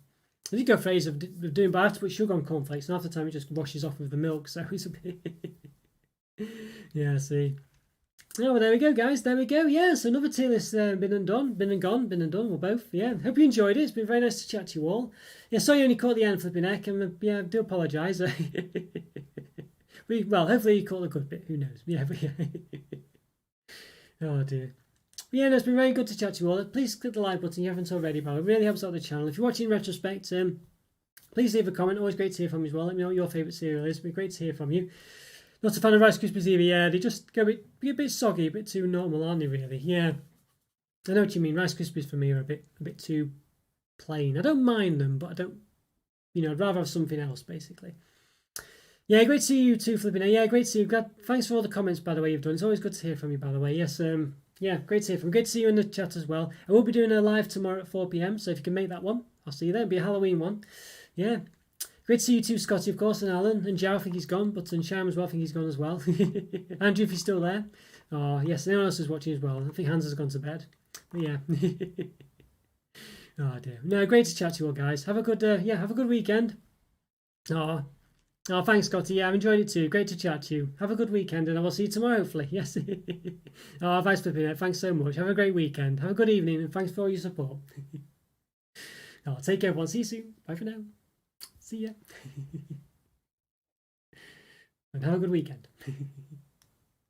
I did go phase of doing, but I have to put sugar on cornflakes, and half the time it just washes off with the milk, so it's a bit... Yeah, see. Oh, well, there we go, guys. There we go. Yeah, so another tier list been and done. Been and gone. Been and done. Well, both. Yeah. Hope you enjoyed it. It's been very nice to chat to you all. Yeah, sorry you only caught the end, Flipping Neck. And yeah, I do apologise. Well, hopefully you caught the good bit. Who knows? Yeah, but yeah. Oh, dear. But yeah, no, it's been very good to chat to you all. Please click the like button if you haven't already, pal. It really helps out the channel. If you're watching in retrospect, please leave a comment. Always great to hear from you as well. Let me know what your favourite cereal is. It'd be great to hear from you. Not a fan of Rice Krispies either. Yeah, they just go a bit soggy, a bit too normal, aren't they? Really? Yeah, I know what you mean. Rice Krispies for me are a bit too plain. I don't mind them, but I don't. I'd rather have something else, basically. Yeah, great to see you too, Flipping. Yeah, great to see you. Thanks for all the comments, by the way, you've done. It's always good to hear from you, by the way. Yes, yeah, great to hear from you. Great to see you in the chat as well. I will be doing a live tomorrow at 4 p.m, so if you can make that one, I'll see you there. It'll be a Halloween one. Yeah. Great to see you too, Scotty, of course, and Alan, and Joe, I think he's gone, but and Sham as well, I think he's gone as well. Andrew, if he's still there. Oh, yes, anyone else is watching as well. I think Hans has gone to bed. But yeah. Oh dear. No, great to chat to you all, guys. Have a good, have a good weekend. Oh, thanks, Scotty. Yeah, I've enjoyed it too. Great to chat to you. Have a good weekend, and I will see you tomorrow, hopefully. Yes. Thanks, Pipino. Thanks so much. Have a great weekend. Have a good evening, and thanks for all your support. Take care, everyone. See you soon. Bye for now. See ya. And have a good weekend.